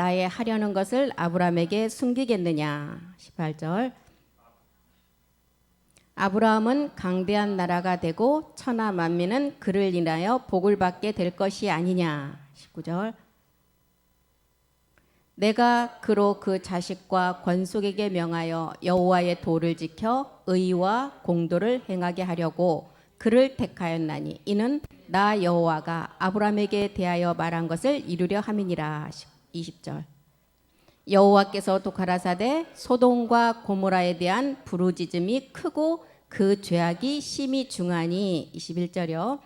나의 하려는 것을 아브라함에게 숨기겠느냐. 18절. 아브라함은 강대한 나라가 되고 천하 만민은 그를 인하여 복을 받게 될 것이 아니냐. 19절. 내가 그로 그 자식과 권속에게 명하여 여호와의 도를 지켜 의와 공도를 행하게 하려고 그를 택하였나니 이는 나 여호와가 아브라함에게 대하여 말한 것을 이루려 함이니라. 20절. 여호와께서 가라사대 소돔과 고모라에 대한 부르짖음이 크고 그 죄악이 심히 중하니. 21절이요.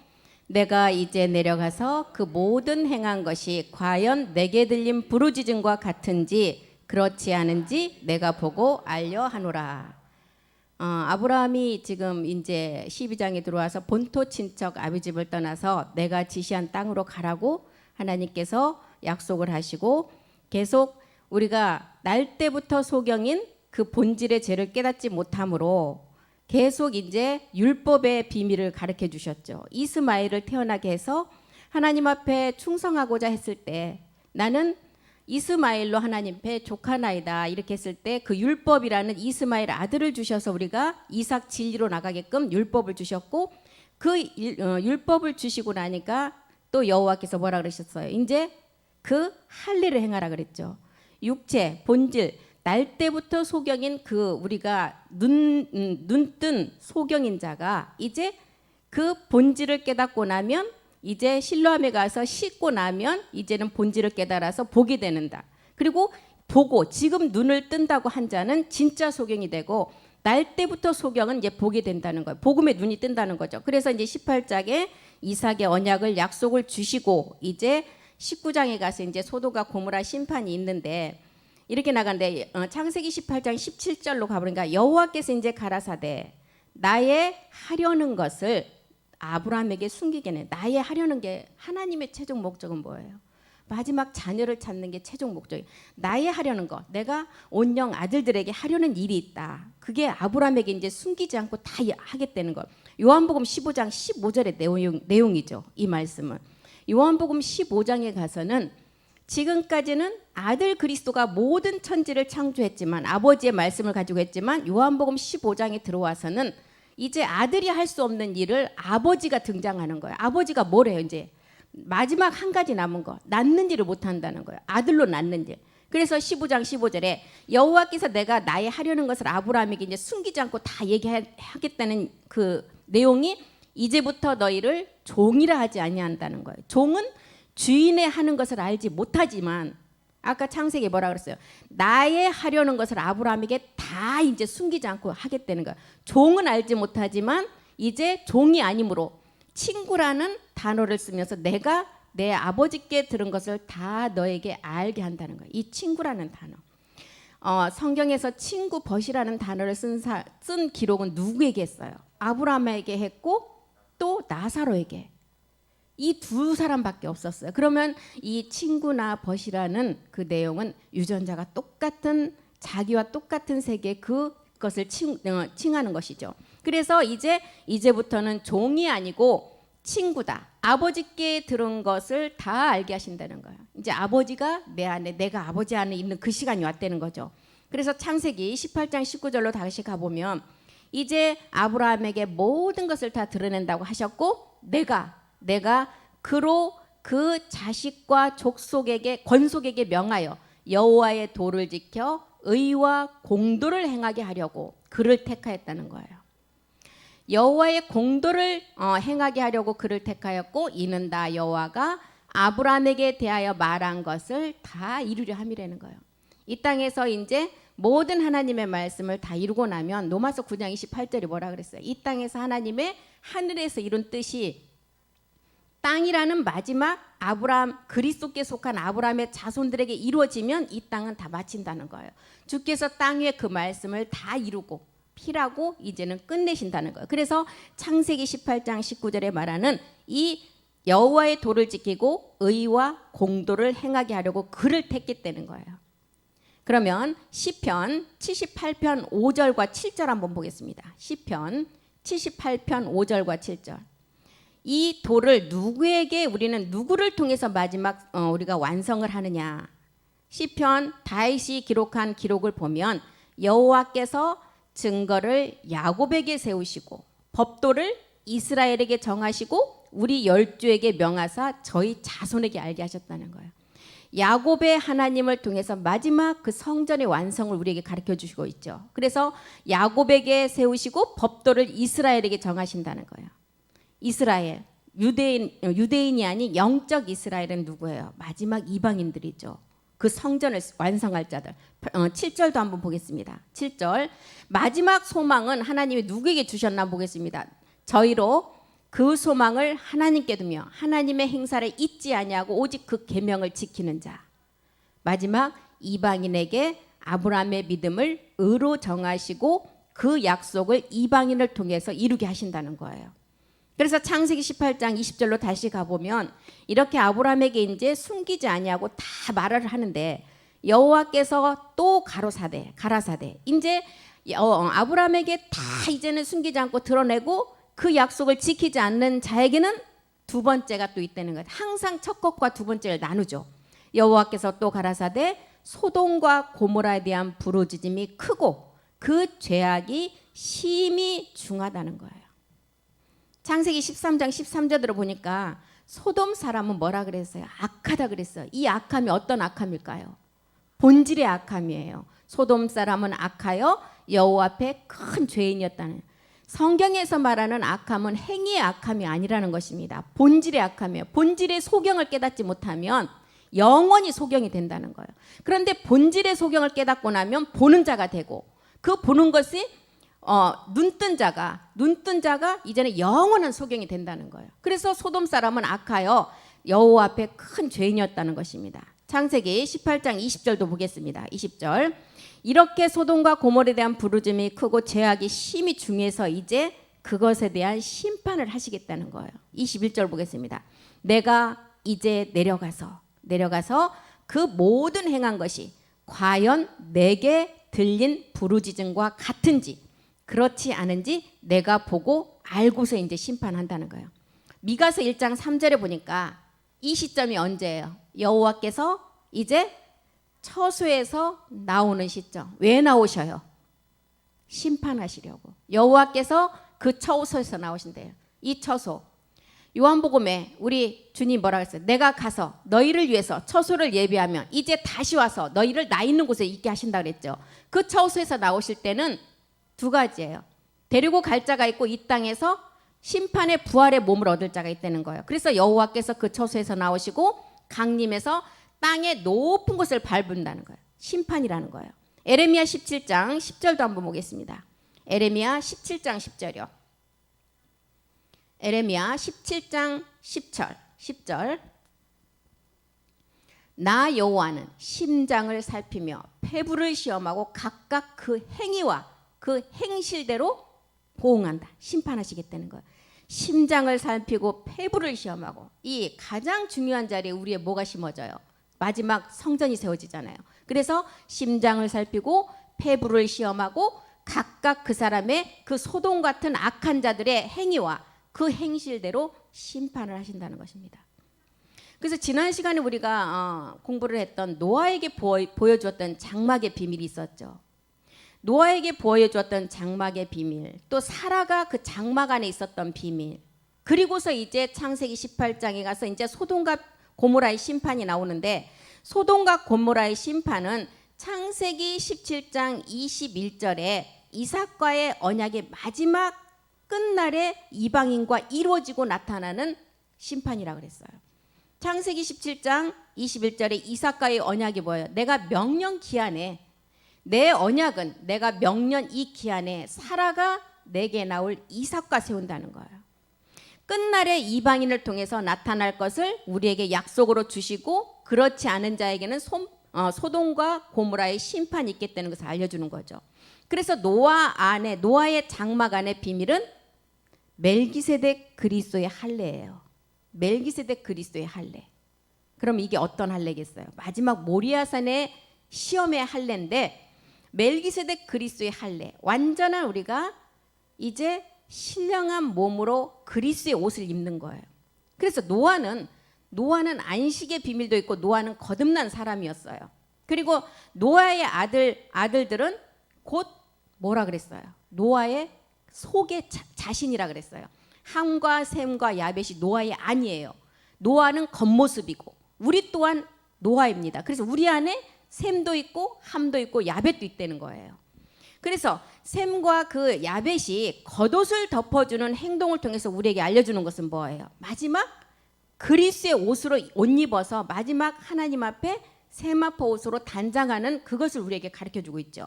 내가 이제 내려가서 그 모든 행한 것이 과연 내게 들린 부르짖음과 같은지 그렇지 않은지 내가 보고 알려 하노라. 아브라함이 지금 이제 12장에 들어와서 본토 친척 아비집을 떠나서 내가 지시한 땅으로 가라고 하나님께서 약속을 하시고, 계속 우리가 날 때부터 소경인 그 본질의 죄를 깨닫지 못함으로 계속 이제 율법의 비밀을 가르쳐 주셨죠. 이스마엘을 태어나게 해서 하나님 앞에 충성하고자 했을 때 나는 이스마엘로 하나님 앞에 족하나이다 이렇게 했을 때 그 율법이라는 이스마엘 아들을 주셔서 우리가 이삭 진리로 나가게끔 율법을 주셨고, 그 율법을 주시고 나니까 또 여호와께서 뭐라 그러셨어요? 이제 그 할례를 행하라 그랬죠. 육체 본질 날 때부터 소경인 그 우리가 눈뜬 소경인 자가 이제 그 본질을 깨닫고 나면 이제 실로암에 가서 씻고 나면 이제는 본질을 깨달아서 복이 되는다. 그리고 보고 지금 눈을 뜬다고 한 자는 진짜 소경이 되고 날 때부터 소경은 이제 복이 된다는 거예요. 복음의 눈이 뜬다는 거죠. 그래서 이제 18장에 이삭의 언약을 약속을 주시고 이제 19장에 가서 이제 소돔과 고모라 심판이 있는데 이렇게 나가는데 창세기 18장 17절로 가보니까 여호와께서 이제 가라사대 나의 하려는 것을 아브라함에게 숨기게네. 나의 하려는 게 하나님의 최종 목적은 뭐예요? 마지막 자녀를 찾는 게 최종 목적이에요. 나의 하려는 거, 내가 온영 아들들에게 하려는 일이 있다. 그게 아브라함에게 이제 숨기지 않고 다 하겠다는 것. 요한복음 15장 15절의 내용이죠. 이 말씀은 요한복음 15장에 가서는 지금까지는 아들 그리스도가 모든 천지를 창조했지만 아버지의 말씀을 가지고 했지만 요한복음 15장에 들어와서는 이제 아들이 할 수 없는 일을 아버지가 등장하는 거예요. 아버지가 뭐래요? 이제 마지막 한 가지 남은 거, 낳는 일을 못 한다는 거예요. 아들로 낳는 일. 그래서 15장 15절에 여호와께서 내가 나의 하려는 것을 아브라함에게 이제 숨기지 않고 다 얘기하겠다는 그 내용이 이제부터 너희를 종이라 하지 아니한다는 거예요. 종은 주인의 하는 것을 알지 못하지만 아까 창세기에 뭐라 그랬어요? 나의 하려는 것을 아브라함에게 다 이제 숨기지 않고 하겠다는 거야. 종은 알지 못하지만 이제 종이 아니므로 친구라는 단어를 쓰면서 내가 내 아버지께 들은 것을 다 너에게 알게 한다는 거야. 이 친구라는 단어. 성경에서 친구 벗이라는 단어를 쓴 기록은 누구에게 했어요? 아브라함에게 했고 또 나사로에게. 이 두 사람밖에 없었어요. 그러면 이 친구나 벗이라는 그 내용은 유전자가 똑같은 자기와 똑같은 세계 그것을 칭하는 것이죠. 그래서 이제부터는 종이 아니고 친구다. 아버지께 들은 것을 다 알게 하신다는 거예요. 이제 아버지가 내 안에 내가 아버지 안에 있는 그 시간이 왔다는 거죠. 그래서 창세기 18장 19절로 다시 가보면 이제 아브라함에게 모든 것을 다 드러낸다고 하셨고 내가 그로 그 자식과 족속에게 권속에게 명하여 여호와의 도를 지켜 의와 공도를 행하게 하려고 그를 택하였다는 거예요. 여호와의 공도를 행하게 하려고 그를 택하였고 이는 다 여호와가 아브라함에게 대하여 말한 것을 다 이루려 함이라는 거예요. 이 땅에서 이제 모든 하나님의 말씀을 다 이루고 나면 로마서 9장 28절이 뭐라 그랬어요? 이 땅에서 하나님의 하늘에서 이룬 뜻이 땅이라는 마지막 아브라함 그리스도께 속한 아브라함의 자손들에게 이루어지면 이 땅은 다 마친다는 거예요. 주께서 땅 위에 그 말씀을 다 이루고 필하고 이제는 끝내신다는 거예요. 그래서 창세기 18장 19절에 말하는 이 여호와의 도를 지키고 의와 공도를 행하게 하려고 그를 택했다는 거예요. 그러면 시편 78편 5절과 7절 한번 보겠습니다. 시편 78편 5절과 7절. 이 도를 누구에게 우리는 누구를 통해서 마지막 우리가 완성을 하느냐. 시편 다윗이 기록한 기록을 보면 여호와께서 증거를 야곱에게 세우시고 법도를 이스라엘에게 정하시고 우리 열조에게 명하사 저희 자손에게 알게 하셨다는 거예요. 야곱의 하나님을 통해서 마지막 그 성전의 완성을 우리에게 가르쳐 주시고 있죠. 그래서 야곱에게 세우시고 법도를 이스라엘에게 정하신다는 거예요. 이스라엘, 유대인이 아닌 영적 이스라엘은 누구예요? 마지막 이방인들이죠. 그 성전을 완성할 자들. 7절도 한번 보겠습니다. 7절. 마지막 소망은 하나님이 누구에게 주셨나 보겠습니다. 저희로 그 소망을 하나님께 두며 하나님의 행사를 잊지 아니하고 오직 그 계명을 지키는 자. 마지막 이방인에게 아브라함의 믿음을 의로 정하시고 그 약속을 이방인을 통해서 이루게 하신다는 거예요. 그래서 창세기 18장 20절로 다시 가보면 이렇게 아브라함에게 이제 숨기지 아니하고 다 말을 하는데 여호와께서 또 가라사대 이제 아브라함에게 다 이제는 숨기지 않고 드러내고 그 약속을 지키지 않는 자에게는 두 번째가 또 있다는 거예요. 항상 첫 것과 두 번째를 나누죠. 여호와께서 또 가라사대 소돔과 고모라에 대한 부르짖음이 크고 그 죄악이 심히 중하다는 거예요. 창세기 13장 13절을 보니까 소돔 사람은 뭐라 그랬어요? 악하다 그랬어요. 이 악함이 어떤 악함일까요? 본질의 악함이에요. 소돔 사람은 악하여 여호와 앞에 큰 죄인이었다는. 성경에서 말하는 악함은 행위의 악함이 아니라는 것입니다. 본질의 악함이에요. 본질의 소경을 깨닫지 못하면 영원히 소경이 된다는 거예요. 그런데 본질의 소경을 깨닫고 나면 보는 자가 되고 그 보는 것이 눈뜬 자가 이제는 영원한 소경이 된다는 거예요. 그래서 소돔 사람은 악하여 여호와 앞에 큰 죄인이었다는 것입니다. 창세기 18장 20절도 보겠습니다. 20절. 이렇게 소돔과 고모라에 대한 부르짖음이 크고 죄악이 심히 중해서 이제 그것에 대한 심판을 하시겠다는 거예요. 21절 보겠습니다. 내가 이제 내려가서 그 모든 행한 것이 과연 내게 들린 부르짖음과 같은지 그렇지 않은지 내가 보고 알고서 이제 심판한다는 거예요. 미가서 1장 3절에 보니까 이 시점이 언제예요? 여호와께서 이제 처소에서 나오는 시점. 왜 나오셔요? 심판하시려고. 여호와께서 그 처소에서 나오신대요. 이 처소. 요한복음에 우리 주님 뭐라고 했어요? 내가 가서 너희를 위해서 처소를 예비하면 이제 다시 와서 너희를 나 있는 곳에 있게 하신다 그랬죠. 그 처소에서 나오실 때는 두 가지예요. 데리고 갈 자가 있고 이 땅에서 심판의 부활의 몸을 얻을 자가 있다는 거예요. 그래서 여호와께서 그 처소에서 나오시고 강림해서 땅의 높은 곳을 밟는다는 거예요. 심판이라는 거예요. 에레미야 17장 10절도 한번 보겠습니다. 에레미야 17장 10절이요. 에레미야 17장 10절. 나 여호와는 심장을 살피며 폐부를 시험하고 각각 그 행위와 그 행실대로 보응한다. 심판하시겠다는 거예요. 심장을 살피고 폐부를 시험하고 이 가장 중요한 자리에 우리의 뭐가 심어져요? 마지막 성전이 세워지잖아요. 그래서 심장을 살피고 폐부를 시험하고 각각 그 사람의 그 소돔 같은 악한 자들의 행위와 그 행실대로 심판을 하신다는 것입니다. 그래서 지난 시간에 우리가 공부를 했던 노아에게 보여주었던 장막의 비밀이 있었죠. 노아에게 보여주었던 장막의 비밀, 또 사라가 그 장막 안에 있었던 비밀, 그리고서 이제 창세기 18장에 가서 이제 소돔과 고모라의 심판이 나오는데 소돔과 고모라의 심판은 창세기 17장 21절에 이삭과의 언약의 마지막 끝날에 이방인과 이루어지고 나타나는 심판이라고 그랬어요. 창세기 17장 21절에 이삭과의 언약이 뭐예요? 내가 명령 기한에 내 언약은 내가 명년 이 기한에 사라가 내게 나올 이삭과 세운다는 거예요. 끝날에 이방인을 통해서 나타날 것을 우리에게 약속으로 주시고 그렇지 않은 자에게는 소돔과 고모라의 심판이 있겠다는 것을 알려주는 거죠. 그래서 노아의 장막 안의 비밀은 멜기세덱 그리스도의 할례예요. 멜기세덱 그리스도의 할례. 그럼 이게 어떤 할례겠어요? 마지막 모리아산의 시험의 할례인데 멜기세덱 그리스도의 할례. 완전한 우리가 이제 신령한 몸으로 그리스도의 옷을 입는 거예요. 그래서 노아는 안식의 비밀도 있고 노아는 거듭난 사람이었어요. 그리고 노아의 아들들은 곧 뭐라 그랬어요? 노아의 속의 자신이라 그랬어요. 함과 셈과 야벳이 노아의 아니에요. 노아는 겉모습이고 우리 또한 노아입니다. 그래서 우리 안에 셈도 있고 함도 있고 야벳도 있다는 거예요. 그래서 셈과 그 야벳이 겉옷을 덮어주는 행동을 통해서 우리에게 알려주는 것은 뭐예요? 마지막 그리스의 옷으로 옷 입어서 마지막 하나님 앞에 세마포 옷으로 단장하는 그것을 우리에게 가르쳐주고 있죠.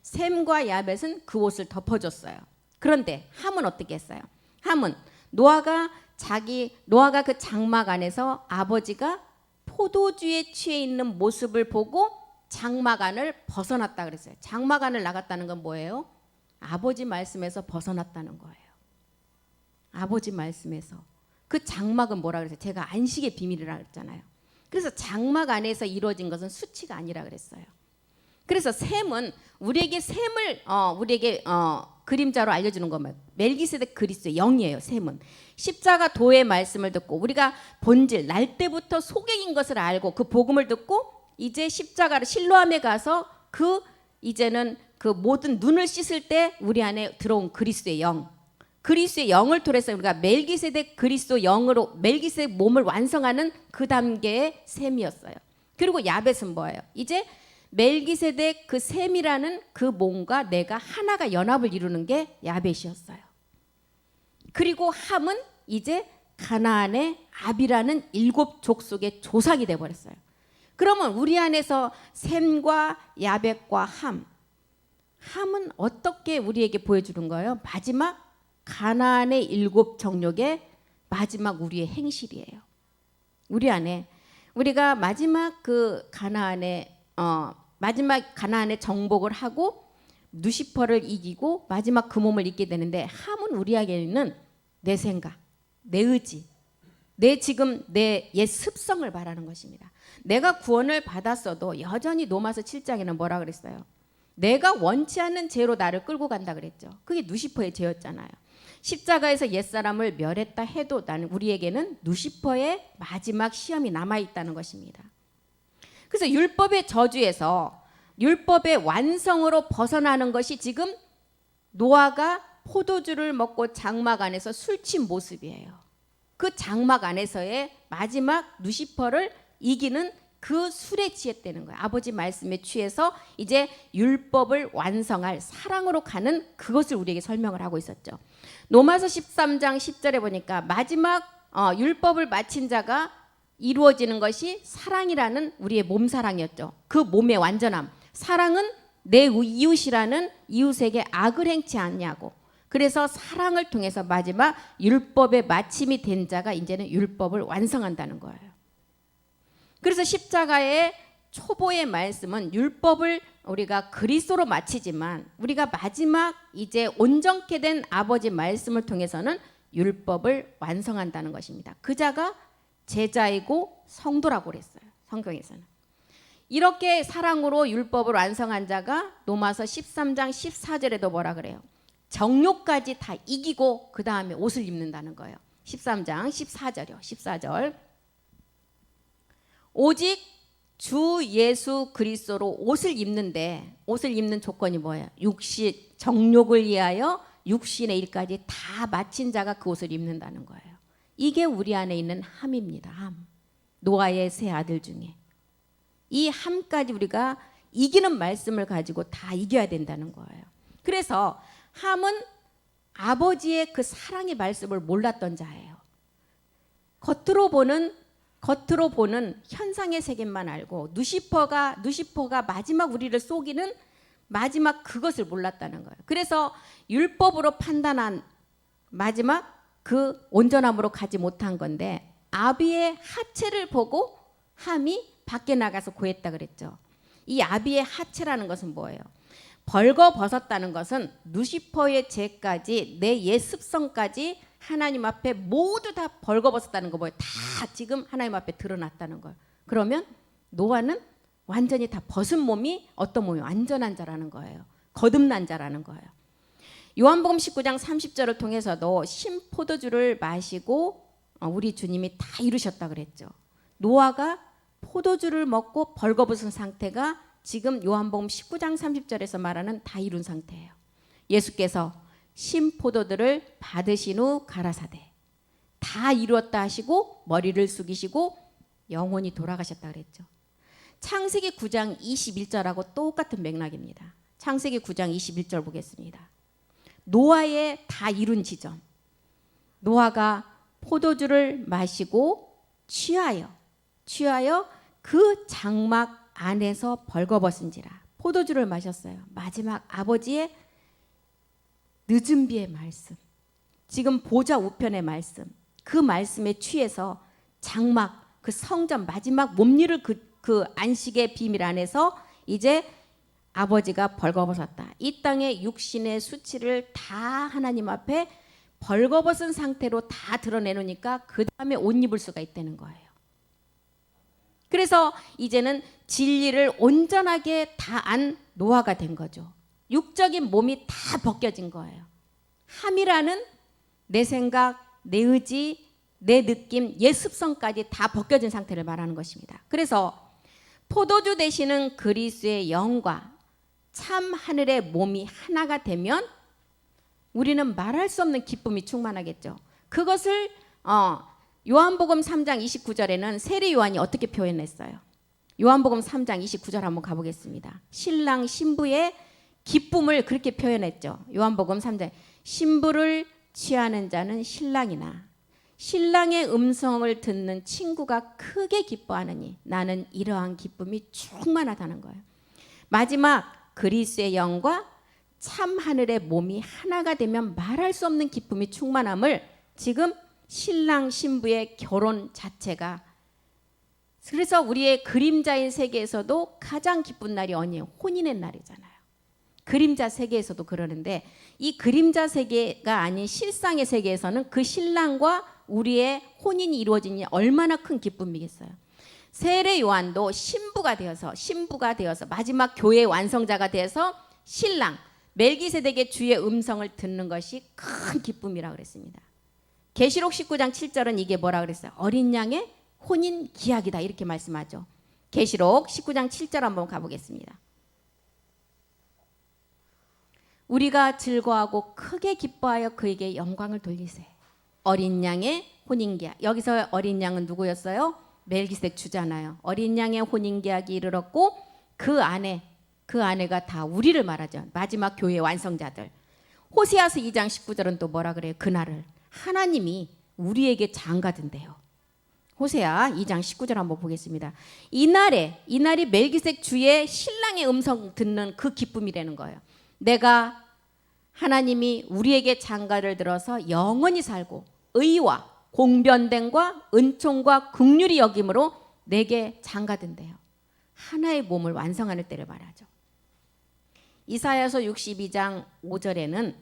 셈과 야벳은 그 옷을 덮어줬어요. 그런데 함은 어떻게 했어요? 함은 노아가 그 장막 안에서 아버지가 포도주에 취해 있는 모습을 보고 장막 안을 벗어났다 그랬어요. 장막 안을 나갔다는 건 뭐예요? 아버지 말씀에서 벗어났다는 거예요. 아버지 말씀에서. 그 장막은 뭐라 그랬어요? 제가 안식의 비밀이라고 했잖아요. 그래서 장막 안에서 이루어진 것은 수치가 아니라 그랬어요. 그래서 셈은 우리에게 그림자로 알려주는 것만 멜기세덱 그리스도의 영이에요. 셈은 십자가 도의 말씀을 듣고 우리가 본질 날 때부터 소경인 것을 알고 그 복음을 듣고 이제 십자가를 실로암에 가서 이제는 그 모든 눈을 씻을 때 우리 안에 들어온 그리스도의 영, 그리스도의 영을 통해서 우리가 멜기세덱 그리스도 영으로 멜기세덱 몸을 완성하는 그 단계의 셈이었어요. 그리고 야벳은 뭐예요? 이제 멜기세덱 그 셈이라는 그 몸과 내가 하나가 연합을 이루는 게 야벳이었어요. 그리고 함은 이제 가나안의 아비라는 7 족속의 조상이 되어버렸어요. 그러면 우리 안에서 셈과 야벳과 함은 어떻게 우리에게 보여주는 거예요? 마지막 가나안의 7 정욕의 마지막 우리의 행실이에요. 우리 안에 우리가 마지막 가나안의 정복을 하고 누시퍼를 이기고 마지막 그 몸을 입게 되는데 함은 우리에게는 내 생각, 내 의지, 내 옛 습성을 말하는 것입니다. 내가 구원을 받았어도 여전히 로마서 7장에는 뭐라 그랬어요? 내가 원치 않는 죄로 나를 끌고 간다 그랬죠. 그게 누시퍼의 죄였잖아요. 십자가에서 옛사람을 멸했다 해도 우리에게는 누시퍼의 마지막 시험이 남아있다는 것입니다. 그래서 율법의 저주에서 율법의 완성으로 벗어나는 것이 지금 노아가 포도주를 먹고 장막 안에서 술 친 모습이에요. 그 장막 안에서의 마지막 누시퍼를 이기는 그 술에 취했다는 거예요. 아버지 말씀에 취해서 이제 율법을 완성할 사랑으로 가는 그것을 우리에게 설명을 하고 있었죠. 로마서 13장 10절에 보니까 마지막 율법을 마친 자가 이루어지는 것이 사랑이라는 우리의 몸사랑이었죠. 그 몸의 완전함. 사랑은 내 이웃이라는 이웃에게 악을 행치 않냐고. 그래서 사랑을 통해서 마지막 율법의 마침이 된 자가 이제는 율법을 완성한다는 거예요. 그래서 십자가의 초보의 말씀은 율법을 우리가 그리스도로 마치지만 우리가 마지막 이제 온전케 된 아버지 말씀을 통해서는 율법을 완성한다는 것입니다. 그 자가 제자이고 성도라고 그랬어요. 성경에서는. 이렇게 사랑으로 율법을 완성한 자가 로마서 13장 14절에도 뭐라 그래요? 정욕까지 다 이기고 그 다음에 옷을 입는다는 거예요. 13장 14절이요. 14절. 오직 주 예수 그리스도로 옷을 입는데 옷을 입는 조건이 뭐예요? 정욕을 위하여 육신의 일까지 다 마친 자가 그 옷을 입는다는 거예요. 이게 우리 안에 있는 함입니다. 함. 노아의 세 아들 중에 이 함까지 우리가 이기는 말씀을 가지고 다 이겨야 된다는 거예요. 그래서 함은 아버지의 그 사랑의 말씀을 몰랐던 자예요. 겉으로 보는 현상의 세계만 알고 누시퍼가 마지막 우리를 속이는 마지막 그것을 몰랐다는 거예요. 그래서 율법으로 판단한 마지막 그 온전함으로 가지 못한 건데 아비의 하체를 보고 함이 밖에 나가서 고했다 그랬죠. 이 아비의 하체라는 것은 뭐예요? 벌거벗었다는 것은 누시퍼의 죄까지 내 옛 습성까지 하나님 앞에 모두 다 벌거벗었다는 거 뭐예요? 다 지금 하나님 앞에 드러났다는 거예요. 그러면 노아는 완전히 다 벗은 몸이 어떤 몸이에요? 완전한 자라는 거예요. 거듭난 자라는 거예요. 요한복음 19장 30절을 통해서도 신포도주를 마시고 우리 주님이 다 이루셨다 그랬죠. 노아가 포도주를 먹고 벌거벗은 상태가 지금 요한복음 19장 30절에서 말하는 다 이룬 상태예요. 예수께서 신포도들을 받으신 후 가라사대 다 이루었다 하시고 머리를 숙이시고 영원히 돌아가셨다 그랬죠. 창세기 9장 21절하고 똑같은 맥락입니다. 창세기 9장 21절 보겠습니다. 노아의 다 이룬 지점. 노아가 포도주를 마시고 취하여 그 장막 안에서 벌거벗은지라. 포도주를 마셨어요. 마지막 아버지의 늦은 비의 말씀, 지금 보좌 우편의 말씀, 그 말씀에 취해서 장막, 그 성전 마지막 몸일을 그 안식의 비밀 안에서 이제 아버지가 벌거벗었다. 이 땅의 육신의 수치를 다 하나님 앞에 벌거벗은 상태로 다 드러내놓으니까 그 다음에 옷 입을 수가 있다는 거예요. 그래서 이제는 진리를 온전하게 다 안 노아가 된 거죠. 육적인 몸이 다 벗겨진 거예요. 함이라는 내 생각, 내 의지, 내 느낌, 옛 습성까지 다 벗겨진 상태를 말하는 것입니다. 그래서 포도주 되시는 그리스도의 영과 참 하늘의 몸이 하나가 되면 우리는 말할 수 없는 기쁨이 충만하겠죠. 그것을 요한복음 3장 29절에는 세례 요한이 어떻게 표현했어요? 요한복음 3장 29절 한번 가보겠습니다. 신랑 신부의 기쁨을 그렇게 표현했죠. 요한복음 3장 신부를 취하는 자는 신랑이나 신랑의 음성을 듣는 친구가 크게 기뻐하느니 나는 이러한 기쁨이 충만하다는 거예요. 마지막 그리스도의 영과 참 하늘의 몸이 하나가 되면 말할 수 없는 기쁨이 충만함을 지금 신랑 신부의 결혼 자체가, 그래서 우리의 그림자인 세계에서도 가장 기쁜 날이 언니예요. 혼인의 날이잖아요. 그림자 세계에서도 그러는데 이 그림자 세계가 아닌 실상의 세계에서는 그 신랑과 우리의 혼인이 이루어지니 얼마나 큰 기쁨이겠어요. 세례 요한도 신부가 되어서 마지막 교회의 완성자가 되어서 신랑 멜기세덱의 주의 음성을 듣는 것이 큰 기쁨이라고 그랬습니다. 계시록 19장 7절은 이게 뭐라 그랬어요? 어린 양의 혼인 기약이다 이렇게 말씀하죠. 계시록 19장 7절 한번 가보겠습니다. 우리가 즐거워하고 크게 기뻐하여 그에게 영광을 돌리세. 어린 양의 혼인계약. 여기서 어린 양은 누구였어요? 멜기세덱 주잖아요. 어린 양의 혼인계약이 이르렀고 그 아내가 다 우리를 말하죠. 마지막 교회 완성자들. 호세아서 2장 19절은 또 뭐라 그래요? 그날을 하나님이 우리에게 장가든대요. 호세아 2장 19절 한번 보겠습니다. 이날이 멜기세덱 주의 신랑의 음성 듣는 그 기쁨이라는 거예요. 내가 하나님이 우리에게 장가를 들어서 영원히 살고 의와 공변됨과 은총과 긍휼이 여김으로 내게 장가든대요. 하나의 몸을 완성하는 때를 말하죠. 이사야서 62장 5절에는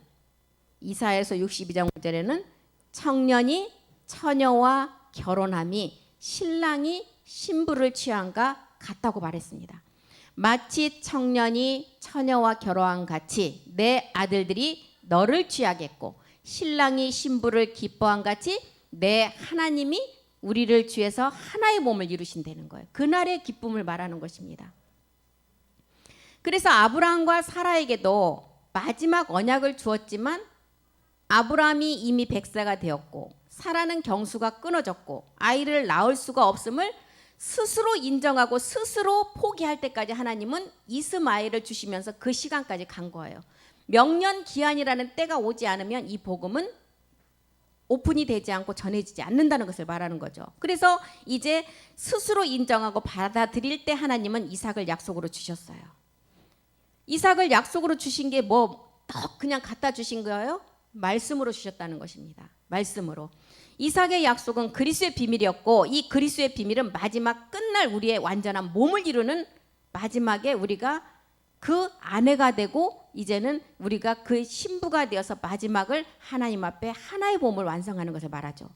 청년이 처녀와 결혼함이 신랑이 신부를 취함과 같다고 말했습니다. 마치 청년이 처녀와 결혼한 같이 내 아들들이 너를 취하겠고 신랑이 신부를 기뻐한 같이 내 하나님이 우리를 취해서 하나의 몸을 이루신다는 거예요. 그날의 기쁨을 말하는 것입니다. 그래서 아브라함과 사라에게도 마지막 언약을 주었지만 아브라함이 이미 100세가 되었고 사라는 경수가 끊어졌고 아이를 낳을 수가 없음을 스스로 인정하고 스스로 포기할 때까지 하나님은 이스마엘을 주시면서 그 시간까지 간 거예요. 명년 기한이라는 때가 오지 않으면 이 복음은 오픈이 되지 않고 전해지지 않는다는 것을 말하는 거죠. 그래서 이제 스스로 인정하고 받아들일 때 하나님은 이삭을 약속으로 주셨어요. 이삭을 약속으로 주신 게 그냥 갖다 주신 거예요? 말씀으로 주셨다는 것입니다. 말씀으로. 이삭의 약속은 그리스도의 비밀이었고 이 그리스도의 비밀은 마지막 끝날 우리의 완전한 몸을 이루는 마지막에 우리가 그 아내가 되고 이제는 우리가 그 신부가 되어서 마지막을 하나님 앞에 하나의 몸을 완성하는 것을 말하죠.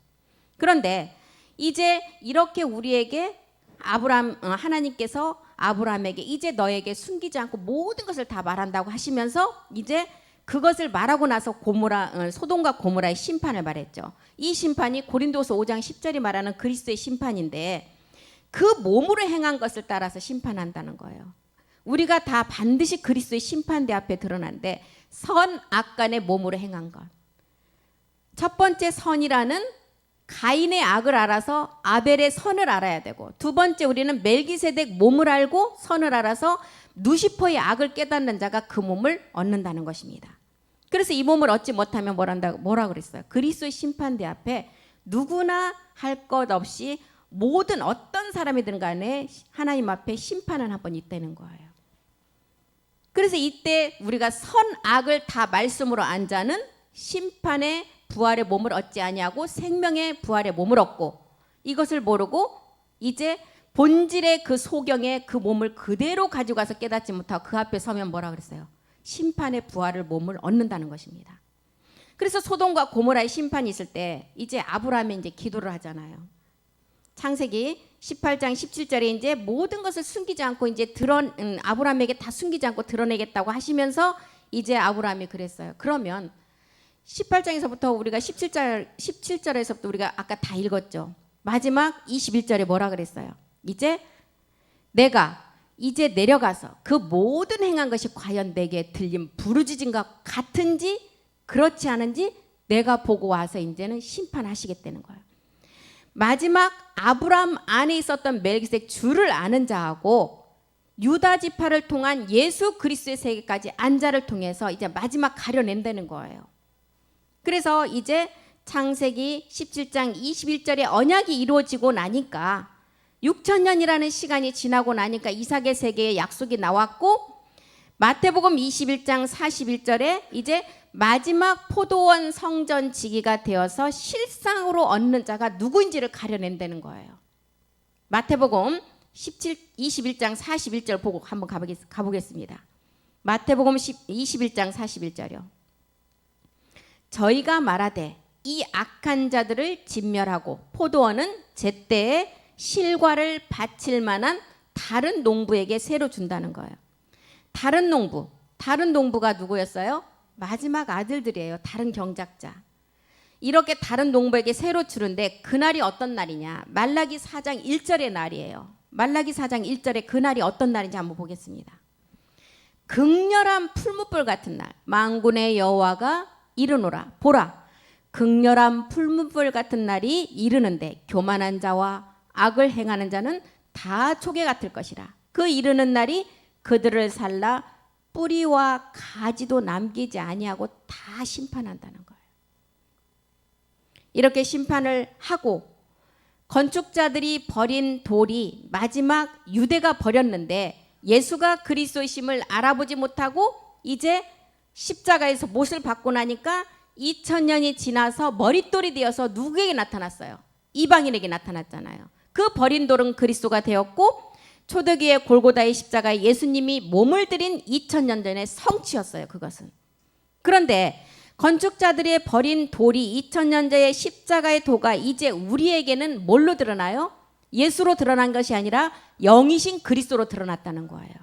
그런데 이제 이렇게 우리에게 하나님께서 아브라함에게 이제 너에게 숨기지 않고 모든 것을 다 말한다고 하시면서 이제 그것을 말하고 나서 소돔과 고모라의 심판을 말했죠. 이 심판이 고린도서 5장 10절이 말하는 그리스도의 심판인데 그 몸으로 행한 것을 따라서 심판한다는 거예요. 우리가 다 반드시 그리스도의 심판대 앞에 드러난데 선악간의 몸으로 행한 것. 첫 번째 선이라는 가인의 악을 알아서 아벨의 선을 알아야 되고, 두 번째 우리는 멜기세덱 몸을 알고 선을 알아서 누시퍼의 악을 깨닫는 자가 그 몸을 얻는다는 것입니다. 그래서 이 몸을 얻지 못하면 뭐라 그랬어요? 그리스도의 심판대 앞에 누구나 할 것 없이 모든 어떤 사람이든 간에 하나님 앞에 심판은 한 번 있다는 거예요. 그래서 이때 우리가 선악을 다 말씀으로 안 자는 심판의 부활의 몸을 얻지 아니하고 생명의 부활의 몸을 얻고, 이것을 모르고 이제 본질의 그 소경의 그 몸을 그대로 가져가서 깨닫지 못하고 그 앞에 서면 뭐라 그랬어요? 심판의 부활을 몸을 얻는다는 것입니다. 그래서 소돔과 고모라의 심판이 있을 때 이제 아브라함이 이제 기도를 하잖아요. 창세기 18장 17절에 이제 모든 것을 숨기지 않고 이제 아브라함에게 다 숨기지 않고 드러내겠다고 하시면서 이제 아브라함이 그랬어요. 그러면 18장에서부터 우리가 17절에서부터 우리가 아까 다 읽었죠. 마지막 21절에 뭐라 그랬어요? 이제 내가 이제 내려가서 그 모든 행한 것이 과연 내게 들린 부르짖음과 같은지 그렇지 않은지 내가 보고 와서 이제는 심판하시겠다는 거예요. 마지막 아브라함 안에 있었던 멜기세덱 주를 아는 자하고 유다 지파를 통한 예수 그리스도의 세계까지 안자를 통해서 이제 마지막 가려낸다는 거예요. 그래서 이제 창세기 17장 21절에 언약이 이루어지고 나니까 6천년이라는 시간이 지나고 나니까 이삭의 세계에 약속이 나왔고, 마태복음 21장 41절에 이제 마지막 포도원 성전 지기가 되어서 실상으로 얻는 자가 누구인지를 가려낸다는 거예요. 마태복음 21장 41절 보고 한번 가보겠습니다. 마태복음 21장 41절이요. 저희가 말하되 이 악한 자들을 진멸하고 포도원은 제때에 실과를 바칠 만한 다른 농부에게 새로 준다는 거예요. 다른 농부가 누구였어요? 마지막 아들들이에요. 다른 경작자. 이렇게 다른 농부에게 새로 주는데 그날이 어떤 날이냐? 말라기 4장 1절의 날이에요. 말라기 4장 1절에 그 날이 어떤 날인지 한번 보겠습니다. 극렬한 풀무불 같은 날 만군의 여호와가 이르노라. 보라, 극렬한 풀무불 같은 날이 이르는데 교만한 자와 악을 행하는 자는 다 초계 같을 것이라. 그 이르는 날이 그들을 살라 뿌리와 가지도 남기지 아니하고 다 심판한다는 거예요. 이렇게 심판을 하고 건축자들이 버린 돌이 마지막 유대가 버렸는데 예수가 그리스도이심을 알아보지 못하고 이제 십자가에서 못을 받고 나니까 2000년이 지나서 머릿돌이 되어서 누구에게 나타났어요? 이방인에게 나타났잖아요. 그 버린 돌은 그리스도가 되었고 초대교회 골고다의 십자가에 예수님이 몸을 들인 2000년 전의 성취였어요. 그것은. 그런데 건축자들이 버린 돌이 2000년 전의 십자가의 도가 이제 우리에게는 뭘로 드러나요? 예수로 드러난 것이 아니라 영이신 그리스도로 드러났다는 거예요.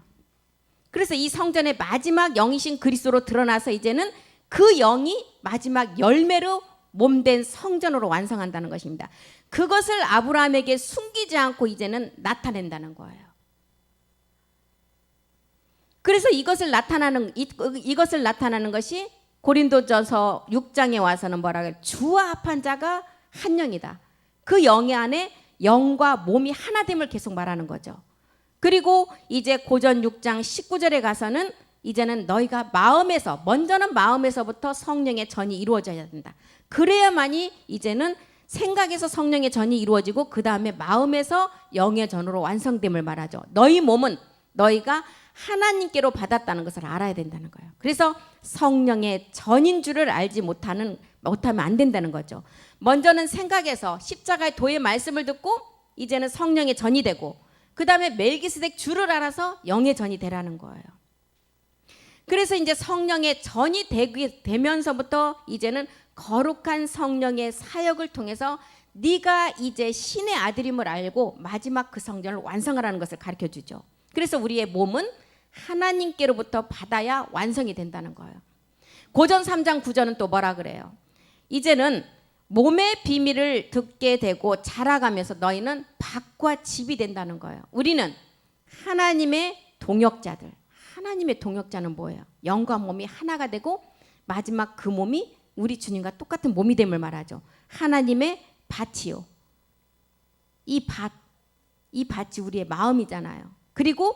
그래서 이 성전의 마지막 영이신 그리스도로 드러나서 이제는 그 영이 마지막 열매로 몸된 성전으로 완성한다는 것입니다. 그것을 아브라함에게 숨기지 않고 이제는 나타낸다는 거예요. 그래서 이것을 나타나는 것이 고린도전서 6장에 와서는 뭐라 그래요? 주와 합한 자가 한 영이다. 그 영의 안에 영과 몸이 하나됨을 계속 말하는 거죠. 그리고 이제 고전 6장 19절에 가서는 이제는 너희가 먼저는 마음에서부터 성령의 전이 이루어져야 된다. 그래야만이 이제는 생각에서 성령의 전이 이루어지고 그 다음에 마음에서 영의 전으로 완성됨을 말하죠. 너희 몸은 너희가 하나님께로 받았다는 것을 알아야 된다는 거예요. 그래서 성령의 전인 줄을 알지 못하면 안 된다는 거죠. 먼저는 생각에서 십자가의 도의 말씀을 듣고 이제는 성령의 전이 되고 그 다음에 멜기세덱 주를 알아서 영의 전이 되라는 거예요. 그래서 이제 성령의 전이 되면서부터 이제는 거룩한 성령의 사역을 통해서 네가 이제 신의 아들임을 알고 마지막 그 성전을 완성하라는 것을 가르쳐주죠. 그래서 우리의 몸은 하나님께로부터 받아야 완성이 된다는 거예요. 고전 3장 9절은 또 뭐라 그래요? 이제는 몸의 비밀을 듣게 되고 자라가면서 너희는 밭과 집이 된다는 거예요. 우리는 하나님의 동역자들. 하나님의 동역자는 뭐예요? 영과 몸이 하나가 되고 마지막 그 몸이 우리 주님과 똑같은 몸이 됨을 말하죠. 하나님의 밭이요. 이 밭이 우리의 마음이잖아요. 그리고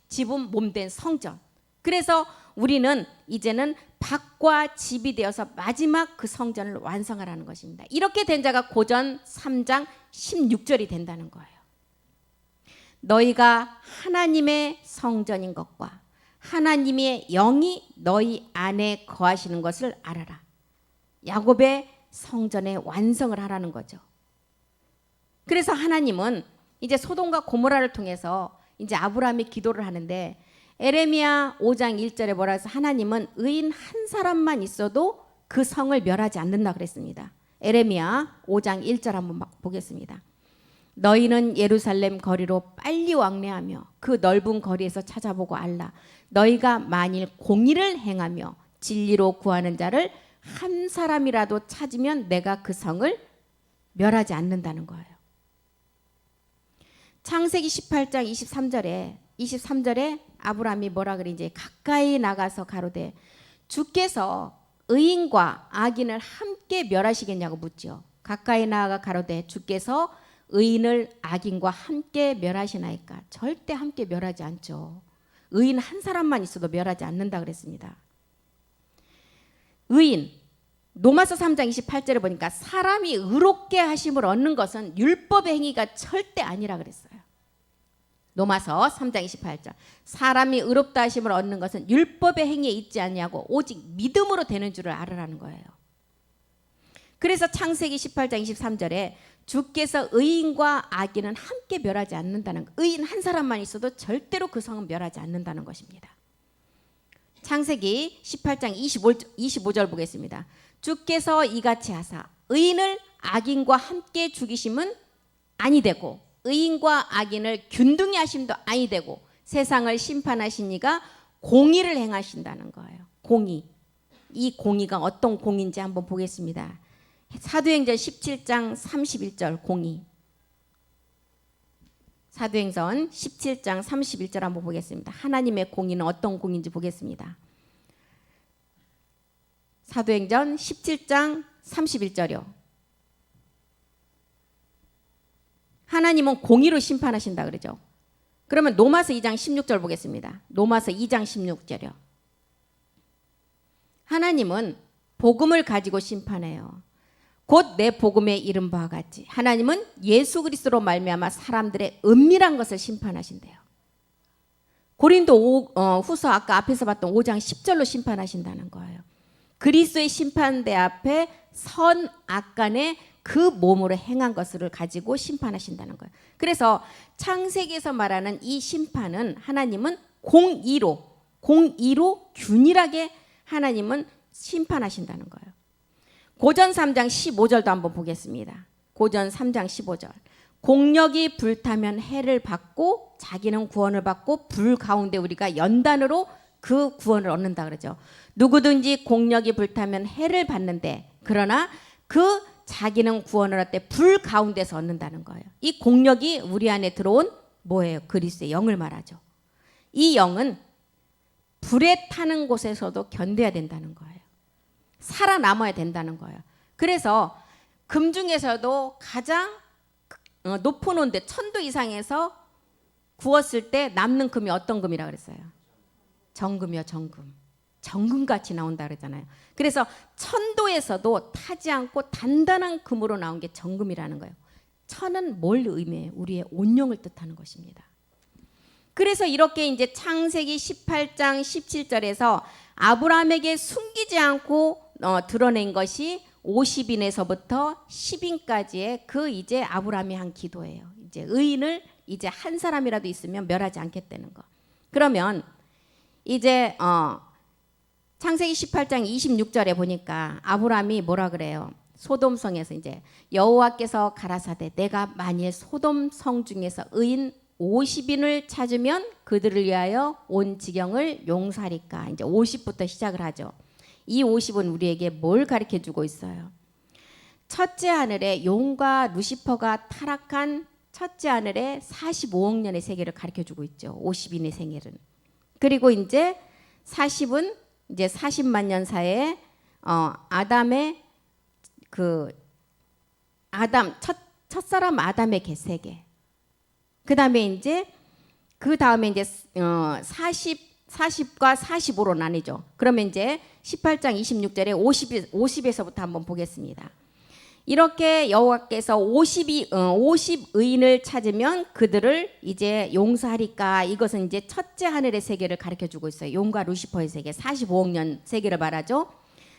집은 몸된 성전. 그래서 우리는 이제는 밭과 집이 되어서 마지막 그 성전을 완성하라는 것입니다. 이렇게 된 자가 고전 3장 16절이 된다는 거예요. 너희가 하나님의 성전인 것과 하나님의 영이 너희 안에 거하시는 것을 알아라. 야곱의 성전의 완성을 하라는 거죠. 그래서 하나님은 이제 소돔과 고모라를 통해서 이제 아브라함이 기도를 하는데 에레미야 5장 1절에 뭐라 해서 하나님은 의인 한 사람만 있어도 그 성을 멸하지 않는다 그랬습니다. 에레미야 5장 1절 한번 보겠습니다. 너희는 예루살렘 거리로 빨리 왕래하며 그 넓은 거리에서 찾아보고 알라. 너희가 만일 공의를 행하며 진리로 구하는 자를 한 사람이라도 찾으면 내가 그 성을 멸하지 않는다는 거예요. 창세기 18장 23절에 아브라함이 뭐라 그러는지 가까이 나가서 가로되 주께서 의인과 악인을 함께 멸하시겠냐고 묻지요. 가까이 나아가 가로되 주께서 의인을 악인과 함께 멸하시나이까? 절대 함께 멸하지 않죠. 의인 한 사람만 있어도 멸하지 않는다 그랬습니다. 의인 로마서 3장 28절에 보니까 사람이 의롭게 하심을 얻는 것은 율법의 행위가 절대 아니라 그랬어요. 로마서 3장 28절 사람이 의롭다 하심을 얻는 것은 율법의 행위에 있지 않냐고 오직 믿음으로 되는 줄을 알으라는 거예요. 그래서 창세기 18장 23절에 주께서 의인과 악인은 함께 멸하지 않는다는 것. 의인 한 사람만 있어도 절대로 그 성은 멸하지 않는다는 것입니다. 창세기 18장 25절 보겠습니다. 주께서 이같이 하사 의인을 악인과 함께 죽이심은 아니 되고 의인과 악인을 균등히 하심도 아니 되고 세상을 심판하신 이가 공의를 행하신다는 거예요. 공의. 이 공의가 어떤 공의인지 한번 보겠습니다. 사도행전 17장 31절 공의. 사도행전 17장 31절 한번 보겠습니다. 하나님의 공의는 어떤 공의인지 보겠습니다. 사도행전 17장 31절이요. 하나님은 공의로 심판하신다 그러죠. 그러면 로마서 2장 16절 보겠습니다. 로마서 2장 16절이요. 하나님은 복음을 가지고 심판해요. 곧 내 복음에 이른 바와 같이 하나님은 예수 그리스도로 말미암아 사람들의 은밀한 것을 심판하신대요. 고린도 후서 아까 앞에서 봤던 5장 10절로 심판하신다는 거예요. 그리스도의 심판대 앞에 선 악간에 그 몸으로 행한 것을 가지고 심판하신다는 거예요. 그래서 창세기에서 말하는 이 심판은 하나님은 공의로 균일하게 하나님은 심판하신다는 거예요. 고전 3장 15절도 한번 보겠습니다. 고전 3장 15절. 공력이 불타면 해를 받고 자기는 구원을 받고 불 가운데 우리가 연단으로 그 구원을 얻는다 그러죠. 누구든지 공력이 불타면 해를 받는데 그러나 그 자기는 구원을 얻되 불 가운데서 얻는다는 거예요. 이 공력이 우리 안에 들어온 뭐예요? 그리스도의 영을 말하죠. 이 영은 불에 타는 곳에서도 견뎌야 된다는 거예요. 살아남아야 된다는 거예요. 그래서 금 중에서도 가장 높은 온도 천도 이상에서 구웠을 때 남는 금이 어떤 금이라고 그랬어요? 정금이요, 정금. 정금같이 나온다 그러잖아요. 그래서 천도에서도 타지 않고 단단한 금으로 나온 게 정금이라는 거예요. 천은 뭘 의미해요? 우리의 온영을 뜻하는 것입니다. 그래서 이렇게 이제 창세기 18장 17절에서 아브라함에게 숨기지 않고 드러낸 것이 50인에서부터 10인까지의 그 이제 아브라함이 한 기도예요. 이제 의인을 이제 한 사람이라도 있으면 멸하지 않겠다는 거. 그러면 이제 창세기 18장 26절에 보니까 아브라함이 뭐라 그래요? 소돔성에서 이제 여호와께서 가라사대 내가 만일 소돔성 중에서 의인 50인을 찾으면 그들을 위하여 온 지경을 용서하리까. 이제 50부터 시작을 하죠. 이 50은 우리에게 뭘 가르쳐 주고 있어요? 첫째 하늘에 용과 루시퍼가 타락한 첫째 하늘에 45억 년의 세계를 가르쳐주고 있죠. 50인의 생애는. 그리고 이제 40은 이제 40만 년 사이에 아담의 첫사람 아담의 세계. 그다음에 이제 40과 45로 나뉘죠. 그러면 이제 18장 26절에 50에서부터 한번 보겠습니다. 이렇게 여호와께서 50의인을 찾으면 그들을 이제 용서하리까. 이것은 이제 첫째 하늘의 세계를 가르쳐 주고 있어요. 용과 루시퍼의 세계, 45억 년 세계를 말하죠.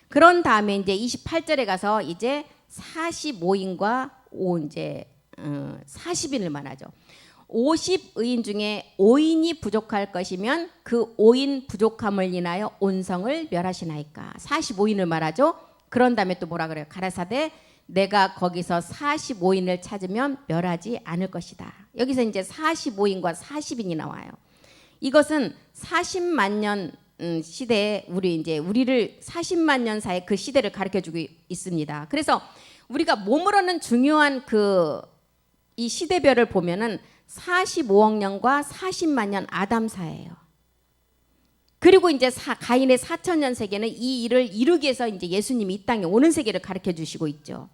그런 다음에 이제 28절에 가서 이제 45인과 40인을 말하죠. 50의인 중에 5인이 부족할 것이면 그 5인 부족함을 인하여 온성을 멸하시나이까. 45인을 말하죠. 그런 다음에 또 뭐라 그래요? 가라사대 내가 거기서 45인을 찾으면 멸하지 않을 것이다. 여기서 이제 45인과 40인이 나와요. 이것은 40만 년 시대에 우리를 40만 년 사이 그 시대를 가르쳐 주고 있습니다. 그래서 우리가 몸으로는 중요한 이 시대별을 보면은 45억 년과 40만 년 아담사예요. 그리고 이제 가인의 4천년 세계는 이 일을 이루기 위해서 이제 예수님이 이 땅에 오는 세계를 가르쳐 주시고 있죠.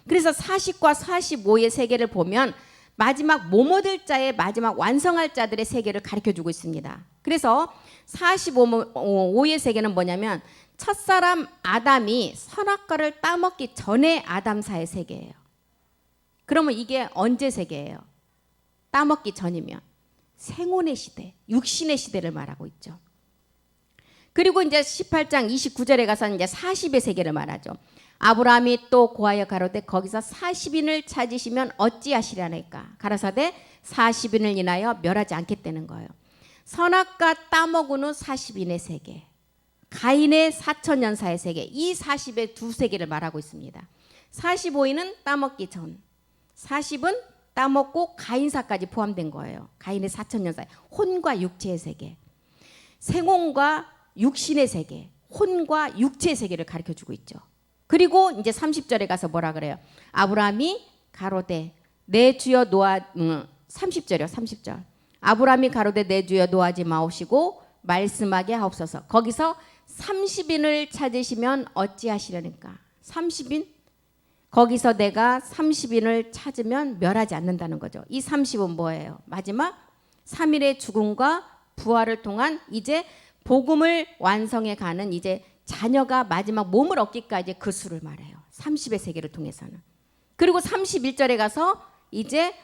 그래서 40과 45의 세계를 보면 마지막 몸 얻을 자의 마지막 완성할 자들의 세계를 가르쳐 주고 있습니다. 그래서 45의 세계는 뭐냐면 첫사람 아담이 선악과를 따먹기 전에 아담사의 세계예요. 그러면 이게 언제 세계예요? 따먹기 전이면 생혼의 시대, 육신의 시대를 말하고 있죠. 그리고 이제 18장 29절에 가서 이제 40의 세계를 말하죠. 아브라함이 또 고하여 가로되 거기서 40인을 찾으시면 어찌하시려니까. 가라사대 40인을 인하여 멸하지 않겠다는 거예요. 선악과 따먹은 후 40인의 세계, 가인의 4천년사의 세계, 이 40의 두 세계를 말하고 있습니다. 45인은 따먹기 전, 40은 따먹고 가인사까지 포함된 거예요. 가인의 4천년사의 혼과 육체의 세계, 생혼과 육신의 세계, 혼과 육체의 세계를 가르쳐 주고 있죠. 그리고 이제 30절에 가서 뭐라 그래요? 아브라함이 가로되 내 주여 30절이요. 30절. 아브라함이 가로되 내 주여 노하지 마옵시고 말씀하게 하옵소서. 거기서 30인을 찾으시면 어찌하시려니까. 30인? 거기서 내가 30인을 찾으면 멸하지 않는다는 거죠. 이 30은 뭐예요? 마지막 3일의 죽음과 부활을 통한 이제 복음을 완성해 가는 이제 자녀가 마지막 몸을 얻기까지 그 수를 말해요. 30의 세계를 통해서는. 그리고 31절에 가서 이제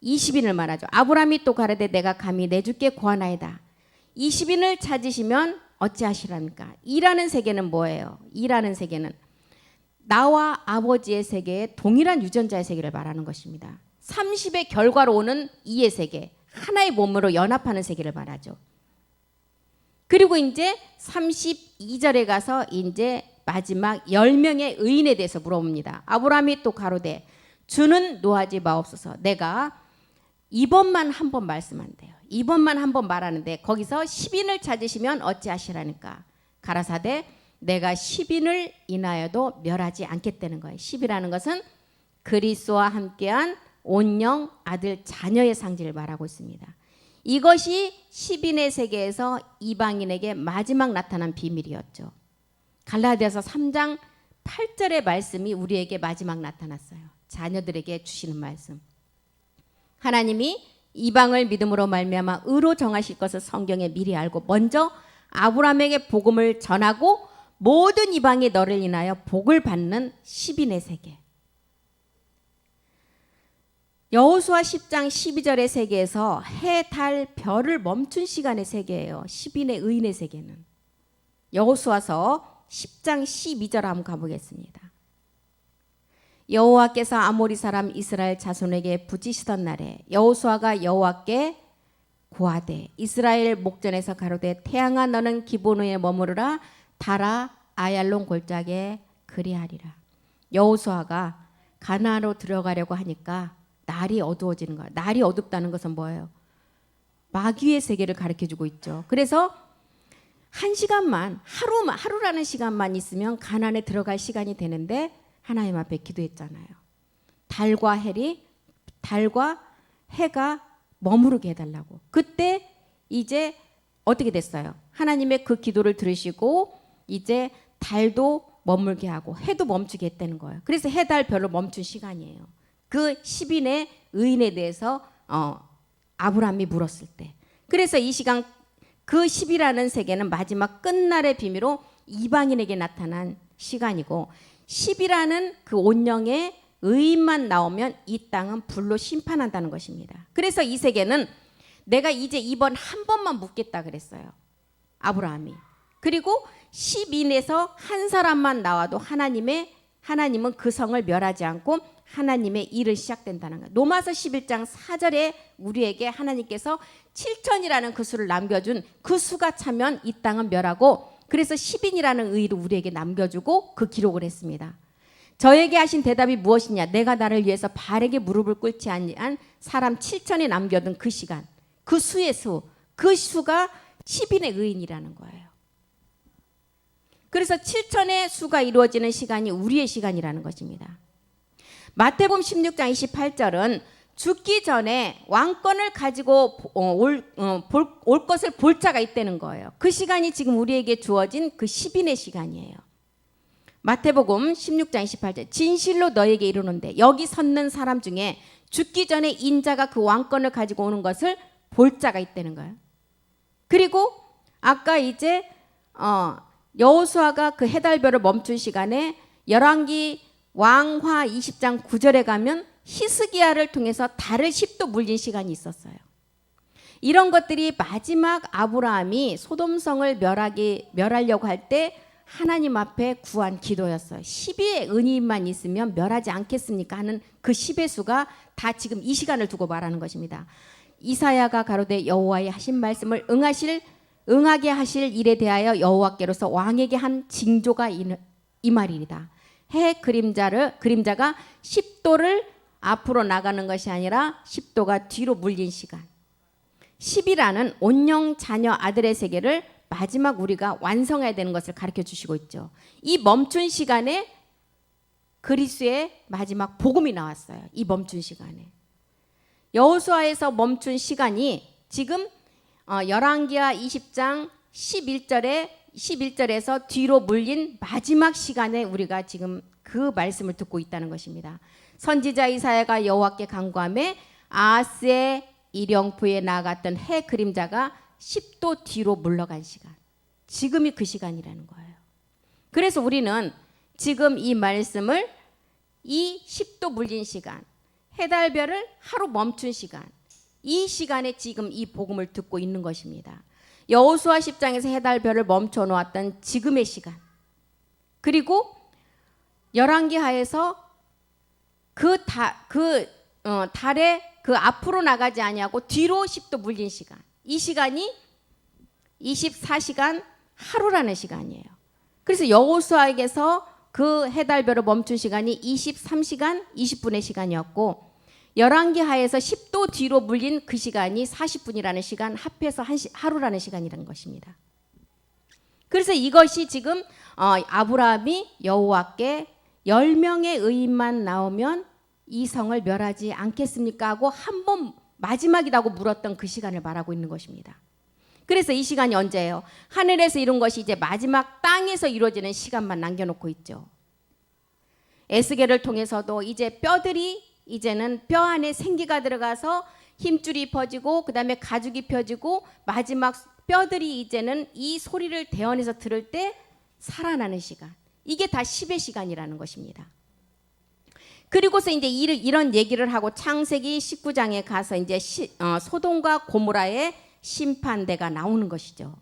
20인을 말하죠. 아브라함이 또 가로되 내가 감히 내 주께 고하나이다. 20인을 찾으시면 어찌하시랍니까? 2라는 세계는 뭐예요? 2라는 세계는 나와 아버지의 세계에 동일한 유전자의 세계를 말하는 것입니다. 30의 결과로 오는 2의 세계, 하나의 몸으로 연합하는 세계를 말하죠. 그리고 이제 32절에 가서 이제 마지막 10명의 의인에 대해서 물어봅니다. 아브라함이 또 가로되 주는 노하지 마옵소서. 내가 이번만 한 번 말씀한대요. 이번만 한 번 말하는데 거기서 10인을 찾으시면 어찌하시라니까. 가라사대 내가 10인을 인하여도 멸하지 않겠다는 거예요. 10이라는 것은 그리스도와 함께한 온영 아들 자녀의 상징을 말하고 있습니다. 이것이 10인의 세계에서 이방인에게 마지막 나타난 비밀이었죠. 갈라디아서 3장 8절의 말씀이 우리에게 마지막 나타났어요. 자녀들에게 주시는 말씀. 하나님이 이방을 믿음으로 말미암아 의로 정하실 것을 성경에 미리 알고 먼저 아브라함에게 복음을 전하고 모든 이방이 너를 인하여 복을 받는 10인의 세계. 여호수아 10장 12절의 세계에서 해, 달, 별을 멈춘 시간의 세계예요. 10인의 의인의 세계는. 여호수아서 10장 12절 한번 가보겠습니다. 여호와께서 아모리 사람 이스라엘 자손에게 붙이시던 날에 여호수아가 여호와께 고하되 이스라엘 목전에서 가로되 태양아 너는 기브온에 머무르라 달아 아얄론 골짜기에 그리하리라. 여호수아가 가나안으로 들어가려고 하니까 날이 어두워지는 거야. 날이 어둡다는 것은 뭐예요? 마귀의 세계를 가르쳐주고 있죠. 그래서 한 시간만 하루라는 시간만 있으면 가나안에 들어갈 시간이 되는데 하나님 앞에 기도했잖아요. 달과 해가 머무르게 해달라고. 그때 이제 어떻게 됐어요? 하나님의 그 기도를 들으시고 이제 달도 머물게 하고 해도 멈추게 했다는 거예요. 그래서 해, 달, 별을 멈춘 시간이에요. 그 10인의 의인에 대해서 아브라함이 물었을 때. 그래서 이 시간 그 10이라는 세계는 마지막 끝날의 비밀로 이방인에게 나타난 시간이고 10이라는 그 온영의 의인만 나오면 이 땅은 불로 심판한다는 것입니다. 그래서 이 세계는 내가 이제 이번 한 번만 묻겠다 그랬어요. 아브라함이. 그리고 10인에서 한 사람만 나와도 하나님은 그 성을 멸하지 않고 하나님의 일을 시작된다는 거예요. 로마서 11장 4절에 우리에게 하나님께서 7천이라는 그 수를 남겨준 그 수가 차면 이 땅은 멸하고 그래서 10인이라는 의의를 우리에게 남겨주고 그 기록을 했습니다. 저에게 하신 대답이 무엇이냐? 내가 나를 위해서 발에게 무릎을 꿇지 아니한 사람 7천이 남겨둔 그 시간, 그 수의 수, 그 수가 10인의 의인이라는 거예요. 그래서 7천의 수가 이루어지는 시간이 우리의 시간이라는 것입니다. 마태복음 16장 28절은 죽기 전에 왕권을 가지고 올 것을 볼 자가 있다는 거예요. 그 시간이 지금 우리에게 주어진 그 10인의 시간이에요. 마태복음 16장 28절 진실로 너에게 이르노니 여기 섰는 사람 중에 죽기 전에 인자가 그 왕권을 가지고 오는 것을 볼 자가 있다는 거예요. 그리고 아까 이제 여호수아가 그 해달별을 멈춘 시간에 열왕기 왕화 20장 9절에 가면 히스기야를 통해서 달을 10도 물린 시간이 있었어요. 이런 것들이 마지막 아브라함이 소돔성을 멸하려고 할 때 하나님 앞에 구한 기도였어요. 10의 은인만 있으면 멸하지 않겠습니까? 하는 그 10의 수가 다 지금 이 시간을 두고 말하는 것입니다. 이사야가 가로되 여호와의 하신 말씀을 응하게 하실 일에 대하여 여호와께로서 왕에게 한 징조가 이 말이리다. 해 그림자가 10도를 앞으로 나가는 것이 아니라 10도가 뒤로 물린 시간. 10이라는 온영 자녀 아들의 세계를 마지막 우리가 완성해야 되는 것을 가르쳐 주시고 있죠. 이 멈춘 시간에 그리스의 마지막 복음이 나왔어요. 이 멈춘 시간에. 여호수아에서 멈춘 시간이 지금 열왕기하 20장 11절에서 뒤로 물린 마지막 시간에 우리가 지금 그 말씀을 듣고 있다는 것입니다. 선지자 이사야가 여호와께 간구하며 아하스의 일영부에 나아갔던 해 그림자가 10도 뒤로 물러간 시간. 지금이 그 시간이라는 거예요. 그래서 우리는 지금 이 말씀을 이 10도 물린 시간, 해달별을 하루 멈춘 시간, 이 시간에 지금 이 복음을 듣고 있는 것입니다. 여호수아 10장에서 해달별을 멈춰 놓았던 지금의 시간, 그리고 열왕기하에서 달에 그 앞으로 나가지 아니하고 뒤로 10도 물린 시간, 이 시간이 24시간 하루라는 시간이에요. 그래서 여호수아에게서 그 해달별을 멈춘 시간이 23시간 20분의 시간이었고 열왕기하에서 10도 뒤로 물린 그 시간이 40분이라는 시간, 합해서 하루라는 시간이라는 것입니다. 그래서 이것이 지금 아브라함이 여호와께 10명의 의인만 나오면 이 성을 멸하지 않겠습니까? 하고 한 번 마지막이라고 물었던 그 시간을 말하고 있는 것입니다. 그래서 이 시간이 언제예요? 하늘에서 이룬 것이 이제 마지막 땅에서 이루어지는 시간만 남겨놓고 있죠. 에스겔을 통해서도 이제 뼈들이 이제는 뼈 안에 생기가 들어가서 힘줄이 퍼지고 그 다음에 가죽이 펴지고 마지막 뼈들이 이제는 이 소리를 대언해서 들을 때 살아나는 시간. 이게 다 10의 시간이라는 것입니다. 그리고서 이제 이런 얘기를 하고 창세기 19장에 가서 이제 소돔과 고모라의 심판대가 나오는 것이죠.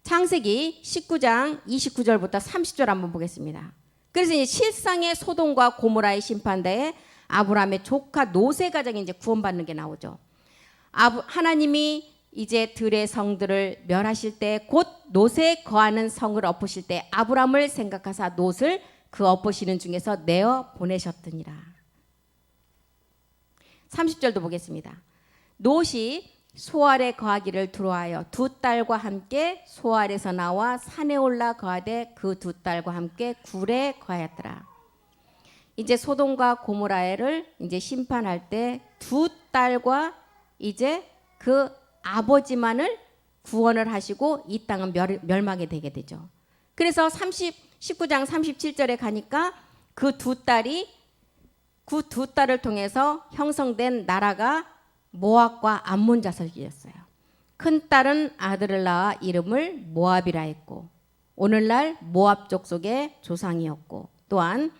창세기 19장 29절부터 30절 한번 보겠습니다. 그래서 이제 실상의 소돔과 고모라의 심판대에 아브라함의 조카 롯의 가정이 이제 구원받는 게 나오죠. 하나님이 이제 들의 성들을 멸하실 때 곧 롯에 거하는 성을 엎으실 때 아브라함을 생각하사 롯을 그 엎으시는 중에서 내어 보내셨더니라. 30절도 보겠습니다. 롯이 소알에 거하기를 두려워하여 두 딸과 함께 소알에서 나와 산에 올라 거하되 그 두 딸과 함께 굴에 거하였더라. 이제 소돔과 고모라를 이제 심판할 때 두 딸과 이제 그 아버지만을 구원을 하시고 이 땅은 멸망이 되게 되죠. 그래서 19장 37절에 가니까 그 두 딸을 통해서 형성된 나라가 모압과 암몬 자손이었어요. 큰 딸은 아들을 낳아 이름을 모압이라 했고 오늘날 모압 족속의 조상이었고 또한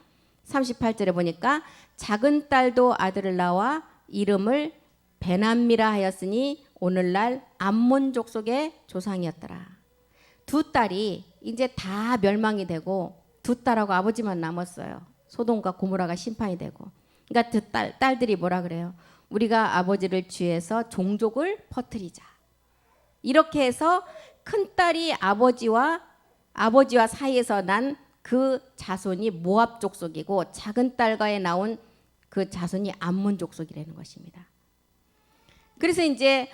38절에 보니까 작은 딸도 아들을 낳아 이름을 베남미라 하였으니 오늘날 암몬 족속의 조상이었더라. 두 딸이 이제 다 멸망이 되고 두 딸하고 아버지만 남았어요. 소돔과 고모라가 심판이 되고. 그러니까 그 딸들이 뭐라 그래요? 우리가 아버지를 취해서 종족을 퍼뜨리자. 이렇게 해서 큰 딸이 아버지와 사이에서 난 그 자손이 모압 족속이고 작은 딸과에 나온 그 자손이 암몬 족속이라는 것입니다. 그래서 이제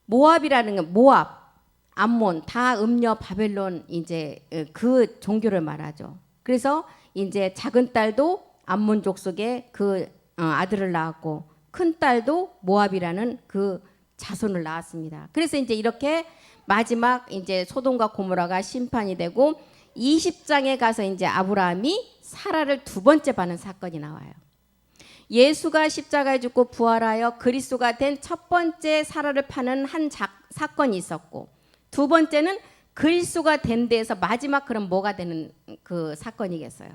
모압이라는 건 모압, 암몬 다 음녀 바벨론 이제 그 종교를 말하죠. 그래서 이제 작은 딸도 암몬 족속의 그 아들을 낳았고 큰 딸도 모압이라는 그 자손을 낳았습니다. 그래서 이제 이렇게 마지막 이제 소돔과 고모라가 심판이 되고 20장에 가서 이제 아브라함이 사라를 두 번째 파는 사건이 나와요. 예수가 십자가에 죽고 부활하여 그리스도가 된 첫 번째 사라를 파는 한 사건이 있었고 두 번째는 그리스도가 된 데에서 마지막 그럼 뭐가 되는 그 사건이겠어요?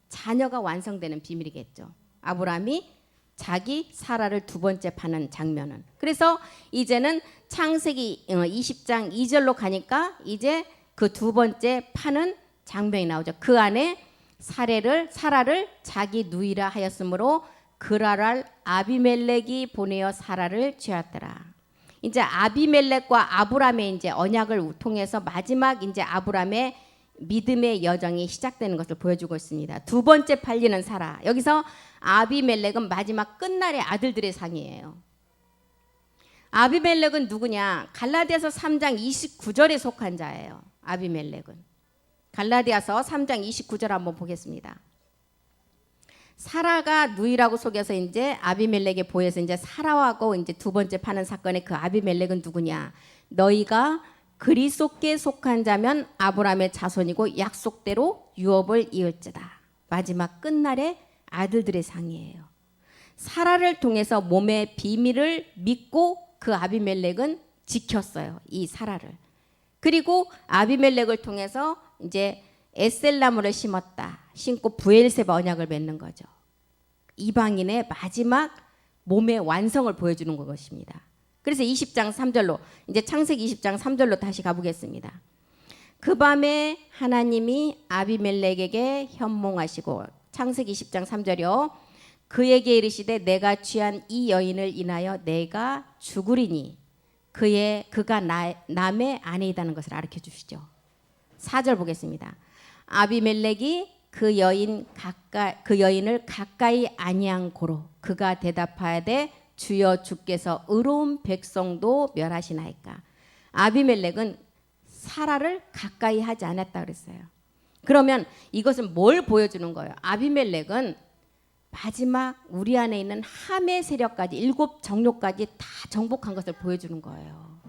자녀가 완성되는 비밀이겠죠. 아브라함이 자기 사라를 두 번째 파는 장면은. 그래서 이제는 창세기 20장 2절로 가니까 이제 그 두 번째 파는 장면이 나오죠. 그 안에 사라를 자기 누이라 하였으므로 그랄 아비멜렉이 보내어 사라를 취하였더라. 이제 아비멜렉과 아브람의 이제 언약을 통해서 마지막 이제 아브람의 믿음의 여정이 시작되는 것을 보여주고 있습니다. 두 번째 팔리는 사라. 여기서 아비멜렉은 마지막 끝날의 아들들의 상이에요. 아비멜렉은 누구냐? 갈라디아서 3장 29절에 속한 자예요. 아비멜렉은. 갈라디아서 3장 29절 한번 보겠습니다. 사라가 누이라고 속여서 이제 아비멜렉에 보여서 이제 사라하고 이제 두 번째 파는 사건의 그 아비멜렉은 누구냐? 너희가 그리스도께 속한 자면 아브라함의 자손이고 약속대로 유업을 이을지다. 마지막 끝날의 아들들의 상이에요. 사라를 통해서 몸의 비밀을 믿고 그 아비멜렉은 지켰어요. 이 사라를. 그리고 아비멜렉을 통해서 이제 에셀나무를 심고 브엘세바 언약을 맺는 거죠. 이방인의 마지막 몸의 완성을 보여주는 것입니다. 그래서 20장 3절로 이제 창세기 20장 3절로 다시 가보겠습니다. 그 밤에 하나님이 아비멜렉에게 현몽하시고 창세기 20장 3절이요. 그에게 이르시되 내가 취한 이 여인을 인하여 내가 죽으리니 그가 남의 아내이다는 것을 알려 주시죠. 4절 보겠습니다. 아비멜렉이 그 여인을 가까이 아니한 고로 그가 대답하되 주여 주께서 의로운 백성도 멸하시나이까. 아비멜렉은 사라를 가까이 하지 않았다 그랬어요. 그러면 이것은 뭘 보여주는 거예요? 아비멜렉은 마지막 우리 안에 있는 함의 세력까지 7 정욕까지 다 정복한 것을 보여주는 거예요.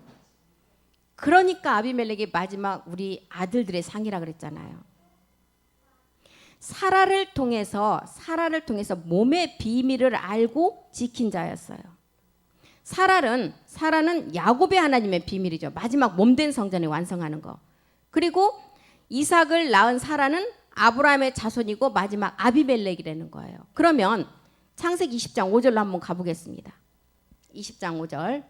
그러니까 아비멜렉이 마지막 우리 아들들의 상이라 그랬잖아요. 사라를 통해서 몸의 비밀을 알고 지킨 자였어요. 사라는 야곱의 하나님의 비밀이죠. 마지막 몸된 성전을 완성하는 거. 그리고 이삭을 낳은 사라는 아브라함의 자손이고 마지막 아비멜렉이라는 거예요. 그러면 창세기 20장 5절로 한번 가보겠습니다. 20장 5절.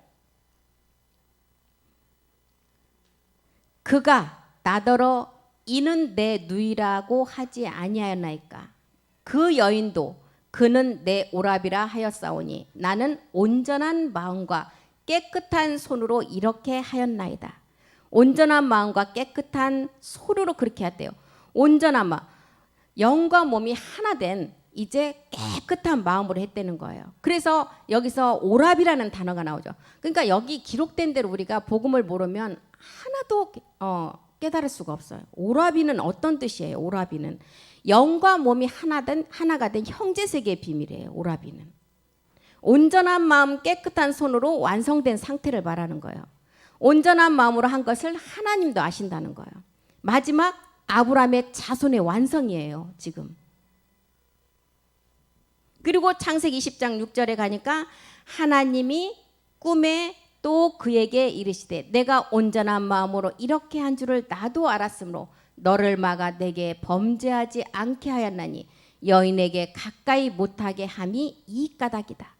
그가 나더러 이는 내 누이라고 하지 아니하였나이까. 그 여인도 그는 내 오라비라 하였사오니 나는 온전한 마음과 깨끗한 손으로 이렇게 하였나이다. 온전한 마음과 깨끗한 손으로 그렇게 했대요. 온전한 마음, 영과 몸이 하나 된 이제 깨끗한 마음으로 했다는 거예요. 그래서 여기서 오라비라는 단어가 나오죠. 그러니까 여기 기록된 대로 우리가 복음을 모르면 하나도 깨달을 수가 없어요. 오라비는 어떤 뜻이에요? 오라비는 영과 몸이 하나가 된 형제세계의 비밀이에요. 오라비는 온전한 마음 깨끗한 손으로 완성된 상태를 말하는 거예요. 온전한 마음으로 한 것을 하나님도 아신다는 거예요. 마지막 아브라함의 자손의 완성이에요. 지금. 그리고 창세기 20장 6절에 가니까 하나님이 꿈에 또 그에게 이르시되 내가 온전한 마음으로 이렇게 한 줄을 나도 알았으므로 너를 막아 내게 범죄하지 않게 하였나니 여인에게 가까이 못하게 함이 이 까닭이다.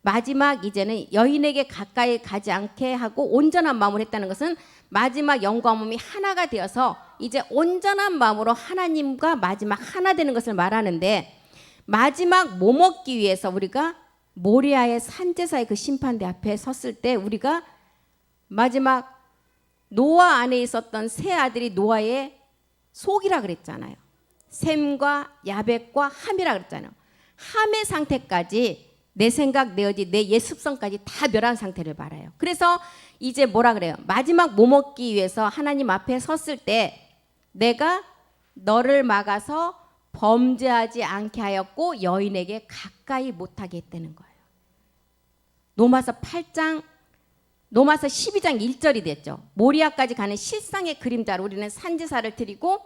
마지막 이제는 여인에게 가까이 가지 않게 하고 온전한 마음으로 했다는 것은 마지막 영과 몸이 하나가 되어서 이제 온전한 마음으로 하나님과 마지막 하나 되는 것을 말하는데, 마지막 뭐 먹기 위해서 우리가 모리아의 산제사의 그 심판대 앞에 섰을 때 우리가 마지막 노아 안에 있었던 세 아들이 노아의 속이라 그랬잖아요. 셈과 야벳과 함이라 그랬잖아요. 함의 상태까지 내 생각, 내 의지, 내 옛 습성까지 다 멸한 상태를 말해요. 그래서 이제 뭐라 그래요? 마지막 뭐 먹기 위해서 하나님 앞에 섰을 때 내가 너를 막아서 범죄하지 않게 하였고 여인에게 가까이 못하게 했다는 거예요. 로마서 12장 1절이 됐죠. 모리아까지 가는 실상의 그림자로 우리는 산제사를 드리고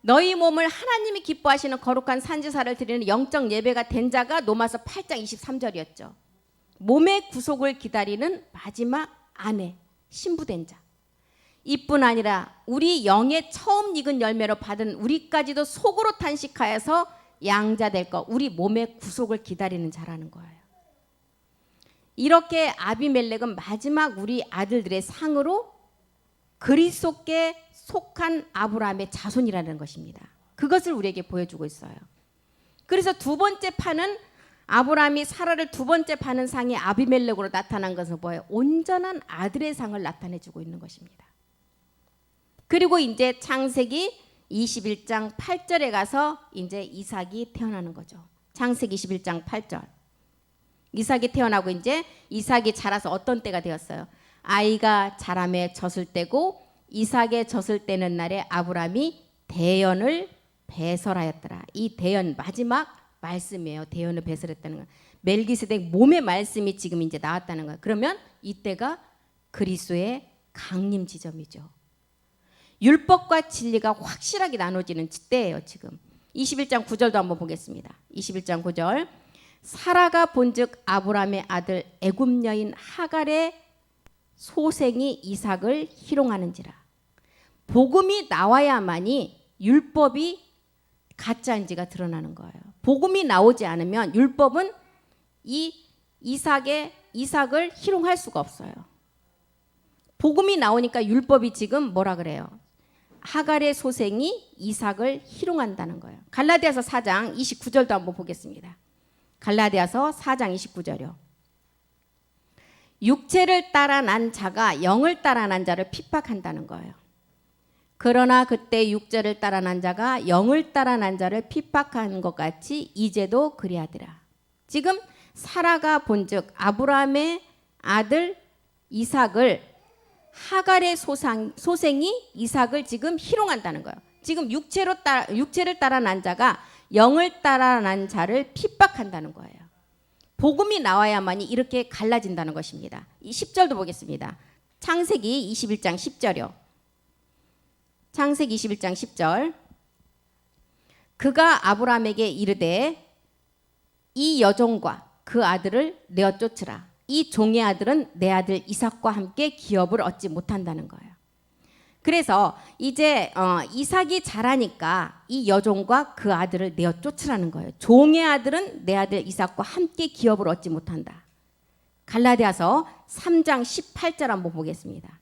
너희 몸을 하나님이 기뻐하시는 거룩한 산제사를 드리는 영적 예배가 된 자가 로마서 8장 23절이었죠. 몸의 구속을 기다리는 마지막 아내, 신부된 자. 이뿐 아니라 우리 영의 처음 익은 열매로 받은 우리까지도 속으로 탄식하여서 양자 될 것, 우리 몸의 구속을 기다리는 자라는 거예요. 이렇게 아비멜렉은 마지막 우리 아들들의 상으로 그리스도께 속한 아브라함의 자손이라는 것입니다. 그것을 우리에게 보여주고 있어요. 그래서 두 번째 파는 아브라함이 사라를 두 번째 파는 상이 아비멜렉으로 나타난 것은 뭐예요? 온전한 아들의 상을 나타내주고 있는 것입니다. 그리고 이제 창세기 21장 8절에 가서 이제 이삭이 태어나는 거죠. 창세기 21장 8절. 이삭이 태어나고 이제 이삭이 자라서 어떤 때가 되었어요? 아이가 자람에 젖을 때고 이삭의 젖을 때는 날에 아브라함이 대연을 배설하였더라. 이 대연 마지막 말씀이에요. 대연을 배설했다는 건 멜기세덱 몸의 말씀이 지금 이제 나왔다는 거예요. 그러면 이때가 그리스도의 강림 지점이죠. 율법과 진리가 확실하게 나눠지는 때예요. 지금 21장 9절도 한번 보겠습니다. 21장 9절. 사라가 본즉 아브라함의 아들 애굽 여인 하갈의 소생이 이삭을 희롱하는지라. 복음이 나와야만이 율법이 가짜인지가 드러나는 거예요. 복음이 나오지 않으면 율법은 이 이삭을 희롱할 수가 없어요. 복음이 나오니까 율법이 지금 뭐라 그래요? 하갈의 소생이 이삭을 희롱한다는 거예요. 갈라디아서 4장 29절도 한번 보겠습니다. 갈라디아서 4장 29절이요. 육체를 따라 난 자가 영을 따라 난 자를 핍박한다는 거예요. 그러나 그때 육체를 따라 난 자가 영을 따라 난 자를 핍박하는 것 같이 이제도 그리하더라. 지금 사라가 본즉 아브라함의 아들 이삭을 하갈의 소생이 이삭을 지금 희롱한다는 거예요. 지금 육체를 따라 난 자가 영을 따라 난 자를 핍박한다는 거예요. 복음이 나와야만이 이렇게 갈라진다는 것입니다. 이 10절도 보겠습니다. 창세기 21장 10절이요. 창세기 21장 10절. 그가 아브라함에게 이르되 이 여종과 그 아들을 내어 쫓으라. 이 종의 아들은 내 아들 이삭과 함께 기업을 얻지 못한다는 거예요. 그래서 이제 이삭이 자라니까 이 여종과 그 아들을 내어 쫓으라는 거예요. 종의 아들은 내 아들 이삭과 함께 기업을 얻지 못한다. 갈라디아서 3장 18절 한번 보겠습니다.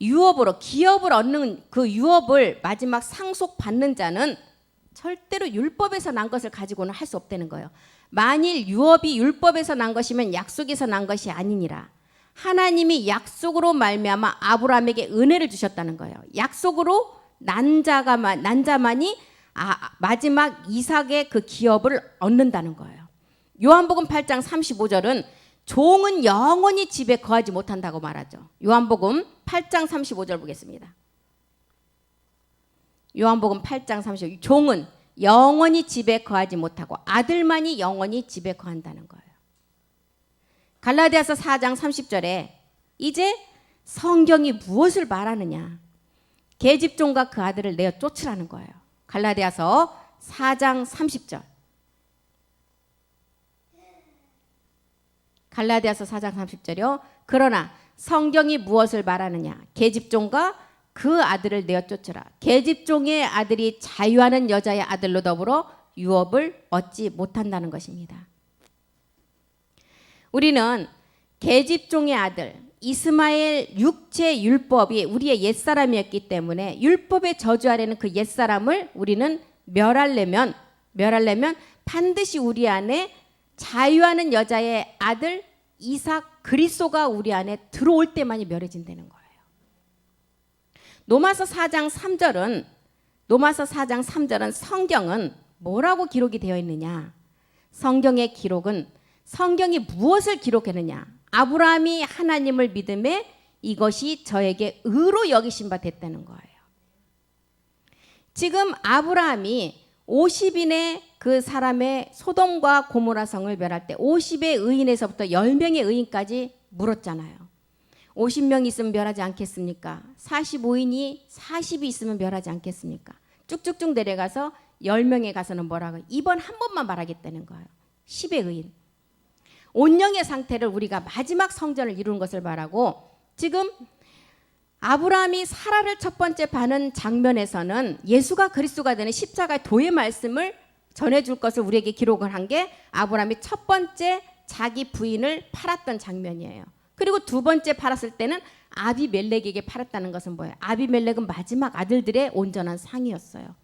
유업으로 기업을 얻는 그 유업을 마지막 상속받는 자는 절대로 율법에서 난 것을 가지고는 할 수 없다는 거예요. 만일 유업이 율법에서 난 것이면 약속에서 난 것이 아니니라. 하나님이 약속으로 말미암아 아브라함에게 은혜를 주셨다는 거예요. 약속으로 난 자만이 마지막 이삭의 그 기업을 얻는다는 거예요. 요한복음 8장 35절은 종은 영원히 집에 거하지 못한다고 말하죠. 요한복음 8장 35절 보겠습니다. 요한복음 8장 30절. 종은 영원히 집에 거하지 못하고 아들만이 영원히 집에 거한다는 거예요. 갈라디아서 4장 30절에 이제 성경이 무엇을 말하느냐? 계집종과 그 아들을 내어 쫓으라는 거예요. 갈라디아서 4장 30절. 갈라디아서 4장 30절이요. 그러나 성경이 무엇을 말하느냐? 계집종과 그 아들을 내어 쫓으라. 계집종의 아들이 자유하는 여자의 아들로 더불어 유업을 얻지 못한다는 것입니다. 우리는 계집종의 아들 이스마엘 육체 율법이 우리의 옛사람이었기 때문에 율법의 저주 아래는 그 옛사람을 우리는 멸하려면 반드시 우리 안에 자유하는 여자의 아들 이삭 그리스도가 우리 안에 들어올 때만이 멸해진다는 거예요. 로마서 4장 3절은 성경은 뭐라고 기록이 되어 있느냐? 성경의 기록은 성경이 무엇을 기록했느냐? 아브라함이 하나님을 믿음에 이것이 저에게 의로 여기신 바 됐다는 거예요. 지금 아브라함이 50인의 그 사람의 소돔과 고모라 성을 멸할 때 50의 의인에서부터 10명의 의인까지 물었잖아요. 50명 있으면 멸하지 않겠습니까? 45인이 40이 있으면 멸하지 않겠습니까? 쭉쭉쭉 내려가서 10명에 가서는 뭐라고? 이번 한 번만 말하겠다는 거예요. 10의 의인. 온영의 상태를 우리가 마지막 성전을 이루는 것을 말하고, 지금 아브라함이 사라를 첫 번째 파는 장면에서는 예수가 그리스도가 되는 십자가의 도의 말씀을 전해줄 것을 우리에게 기록을 한 게 아브라함이 첫 번째 자기 부인을 팔았던 장면이에요. 그리고 두 번째 팔았을 때는 아비멜렉에게 팔았다는 것은 뭐예요? 아비멜렉은 마지막 아들들의 온전한 상이었어요.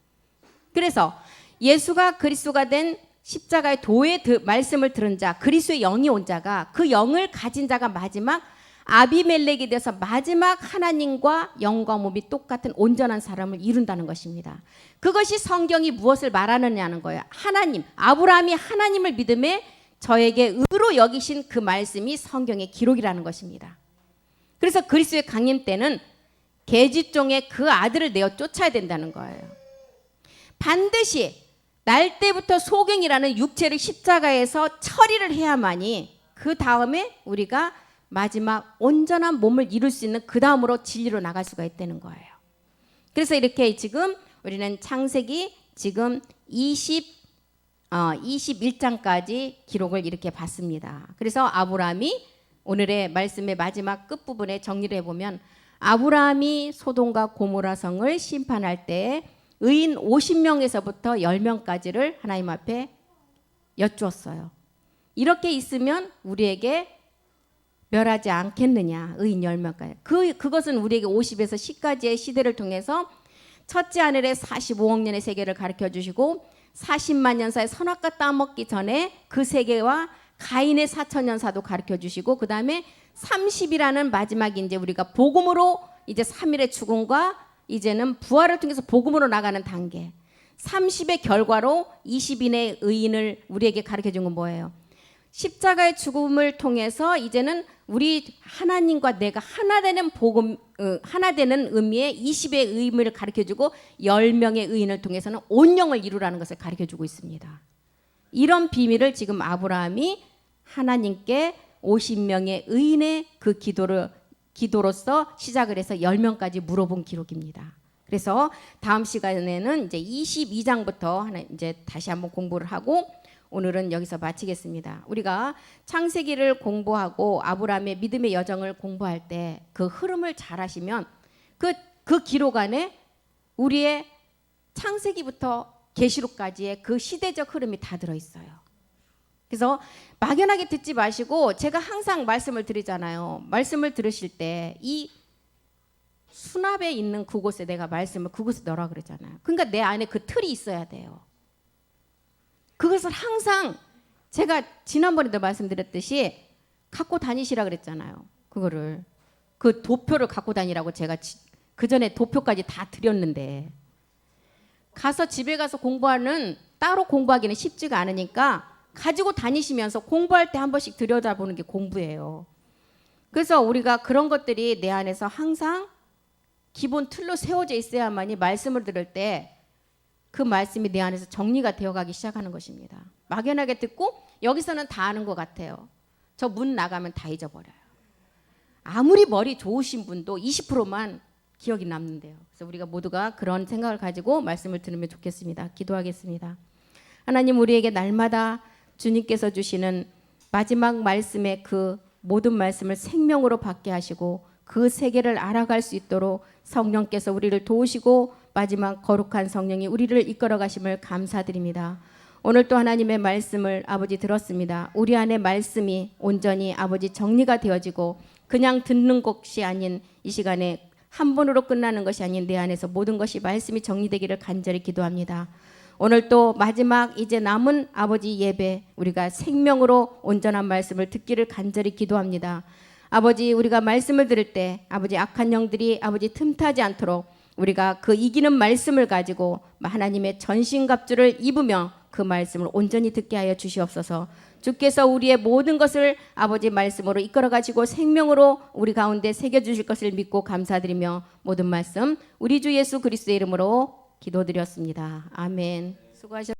그래서 예수가 그리스도가 된 십자가의 도의 말씀을 들은 자, 그리스도의 영이 온 자가, 그 영을 가진 자가 마지막 아비멜렉이 돼서 마지막 하나님과 영과 몸이 똑같은 온전한 사람을 이룬다는 것입니다. 그것이 성경이 무엇을 말하느냐는 거예요. 하나님, 아브라함이 하나님을 믿음에 저에게 의로 여기신 그 말씀이 성경의 기록이라는 것입니다. 그래서 그리스도의 강림 때는 계집종의 그 아들을 내어 쫓아야 된다는 거예요. 반드시 날 때부터 소경이라는 육체를 십자가에서 처리를 해야만이 그 다음에 우리가 마지막 온전한 몸을 이룰 수 있는 그 다음으로 진리로 나갈 수가 있다는 거예요. 그래서 이렇게 지금 우리는 창세기 지금 21장까지 기록을 이렇게 봤습니다. 그래서 아브라함이 오늘의 말씀의 마지막 끝부분에 정리를 해보면, 아브라함이 소돔과 고모라 성을 심판할 때 의인 50명에서부터 10명까지를 하나님 앞에 여쭈었어요. 이렇게 있으면 우리에게 멸하지 않겠느냐, 의인 10명까지. 그것은 우리에게 50에서 10까지의 시대를 통해서 첫째 하늘의 45억 년의 세계를 가르쳐 주시고 40만 년사의 선악과 따먹기 전에 그 세계와 가인의 4천년사도 가르쳐 주시고, 그 다음에 30이라는 마지막에 이제 우리가 복음으로 이제 3일의 죽음과 이제는 부활을 통해서 복음으로 나가는 단계, 30의 결과로 20인의 의인을 우리에게 가르쳐 준 건 뭐예요? 십자가의 죽음을 통해서 이제는 우리 하나님과 내가 하나 되는 복음, 하나 되는 의미의 20의 의미를 가르쳐주고 10명의 의인을 통해서는 온영을 이루라는 것을 가르쳐주고 있습니다. 이런 비밀을 지금 아브라함이 하나님께 50명의 의인의 그 기도로서 시작을 해서 10명까지 물어본 기록입니다. 그래서 다음 시간에는 이제 22장부터 이제 다시 한번 공부를 하고, 오늘은 여기서 마치겠습니다. 우리가 창세기를 공부하고 아브라함의 믿음의 여정을 공부할 때 그 흐름을 잘 하시면 그 기록 안에 우리의 창세기부터 계시록까지의 그 시대적 흐름이 다 들어있어요. 그래서 막연하게 듣지 마시고, 제가 항상 말씀을 드리잖아요. 말씀을 들으실 때 이 수납에 있는 그곳에 내가 말씀을 그곳에 넣으라 그러잖아요. 그러니까 내 안에 그 틀이 있어야 돼요. 그것을 항상 제가 지난번에도 말씀드렸듯이 갖고 다니시라 그랬잖아요. 그거를, 그 도표를 갖고 다니라고 제가 그 전에 도표까지 다 드렸는데, 가서 집에 가서 공부하는, 따로 공부하기는 쉽지가 않으니까 가지고 다니시면서 공부할 때 한 번씩 들여다보는 게 공부예요. 그래서 우리가 그런 것들이 내 안에서 항상 기본 틀로 세워져 있어야만이 말씀을 들을 때 그 말씀이 내 안에서 정리가 되어가기 시작하는 것입니다. 막연하게 듣고 여기서는 다 아는 것 같아요. 저 문 나가면 다 잊어버려요. 아무리 머리 좋으신 분도 20%만 기억이 남는데요. 그래서 우리가 모두가 그런 생각을 가지고 말씀을 들으면 좋겠습니다. 기도하겠습니다. 하나님, 우리에게 날마다 주님께서 주시는 마지막 말씀의 그 모든 말씀을 생명으로 받게 하시고 그 세계를 알아갈 수 있도록 성령께서 우리를 도우시고 마지막 거룩한 성령이 우리를 이끌어 가심을 감사드립니다. 오늘 또 하나님의 말씀을 아버지 들었습니다. 우리 안에 말씀이 온전히 아버지 정리가 되어지고 그냥 듣는 것이 아닌 이 시간에 한 번으로 끝나는 것이 아닌 내 안에서 모든 것이 말씀이 정리되기를 간절히 기도합니다. 오늘 또 마지막 이제 남은 아버지 예배 우리가 생명으로 온전한 말씀을 듣기를 간절히 기도합니다. 아버지, 우리가 말씀을 들을 때 아버지 악한 영들이 아버지 틈타지 않도록 우리가 그 이기는 말씀을 가지고 하나님의 전신갑주를 입으며 그 말씀을 온전히 듣게 하여 주시옵소서. 주께서 우리의 모든 것을 아버지 말씀으로 이끌어 가지고 생명으로 우리 가운데 새겨 주실 것을 믿고 감사드리며 모든 말씀 우리 주 예수 그리스도의 이름으로 기도드렸습니다. 아멘. 수고하셨습니다.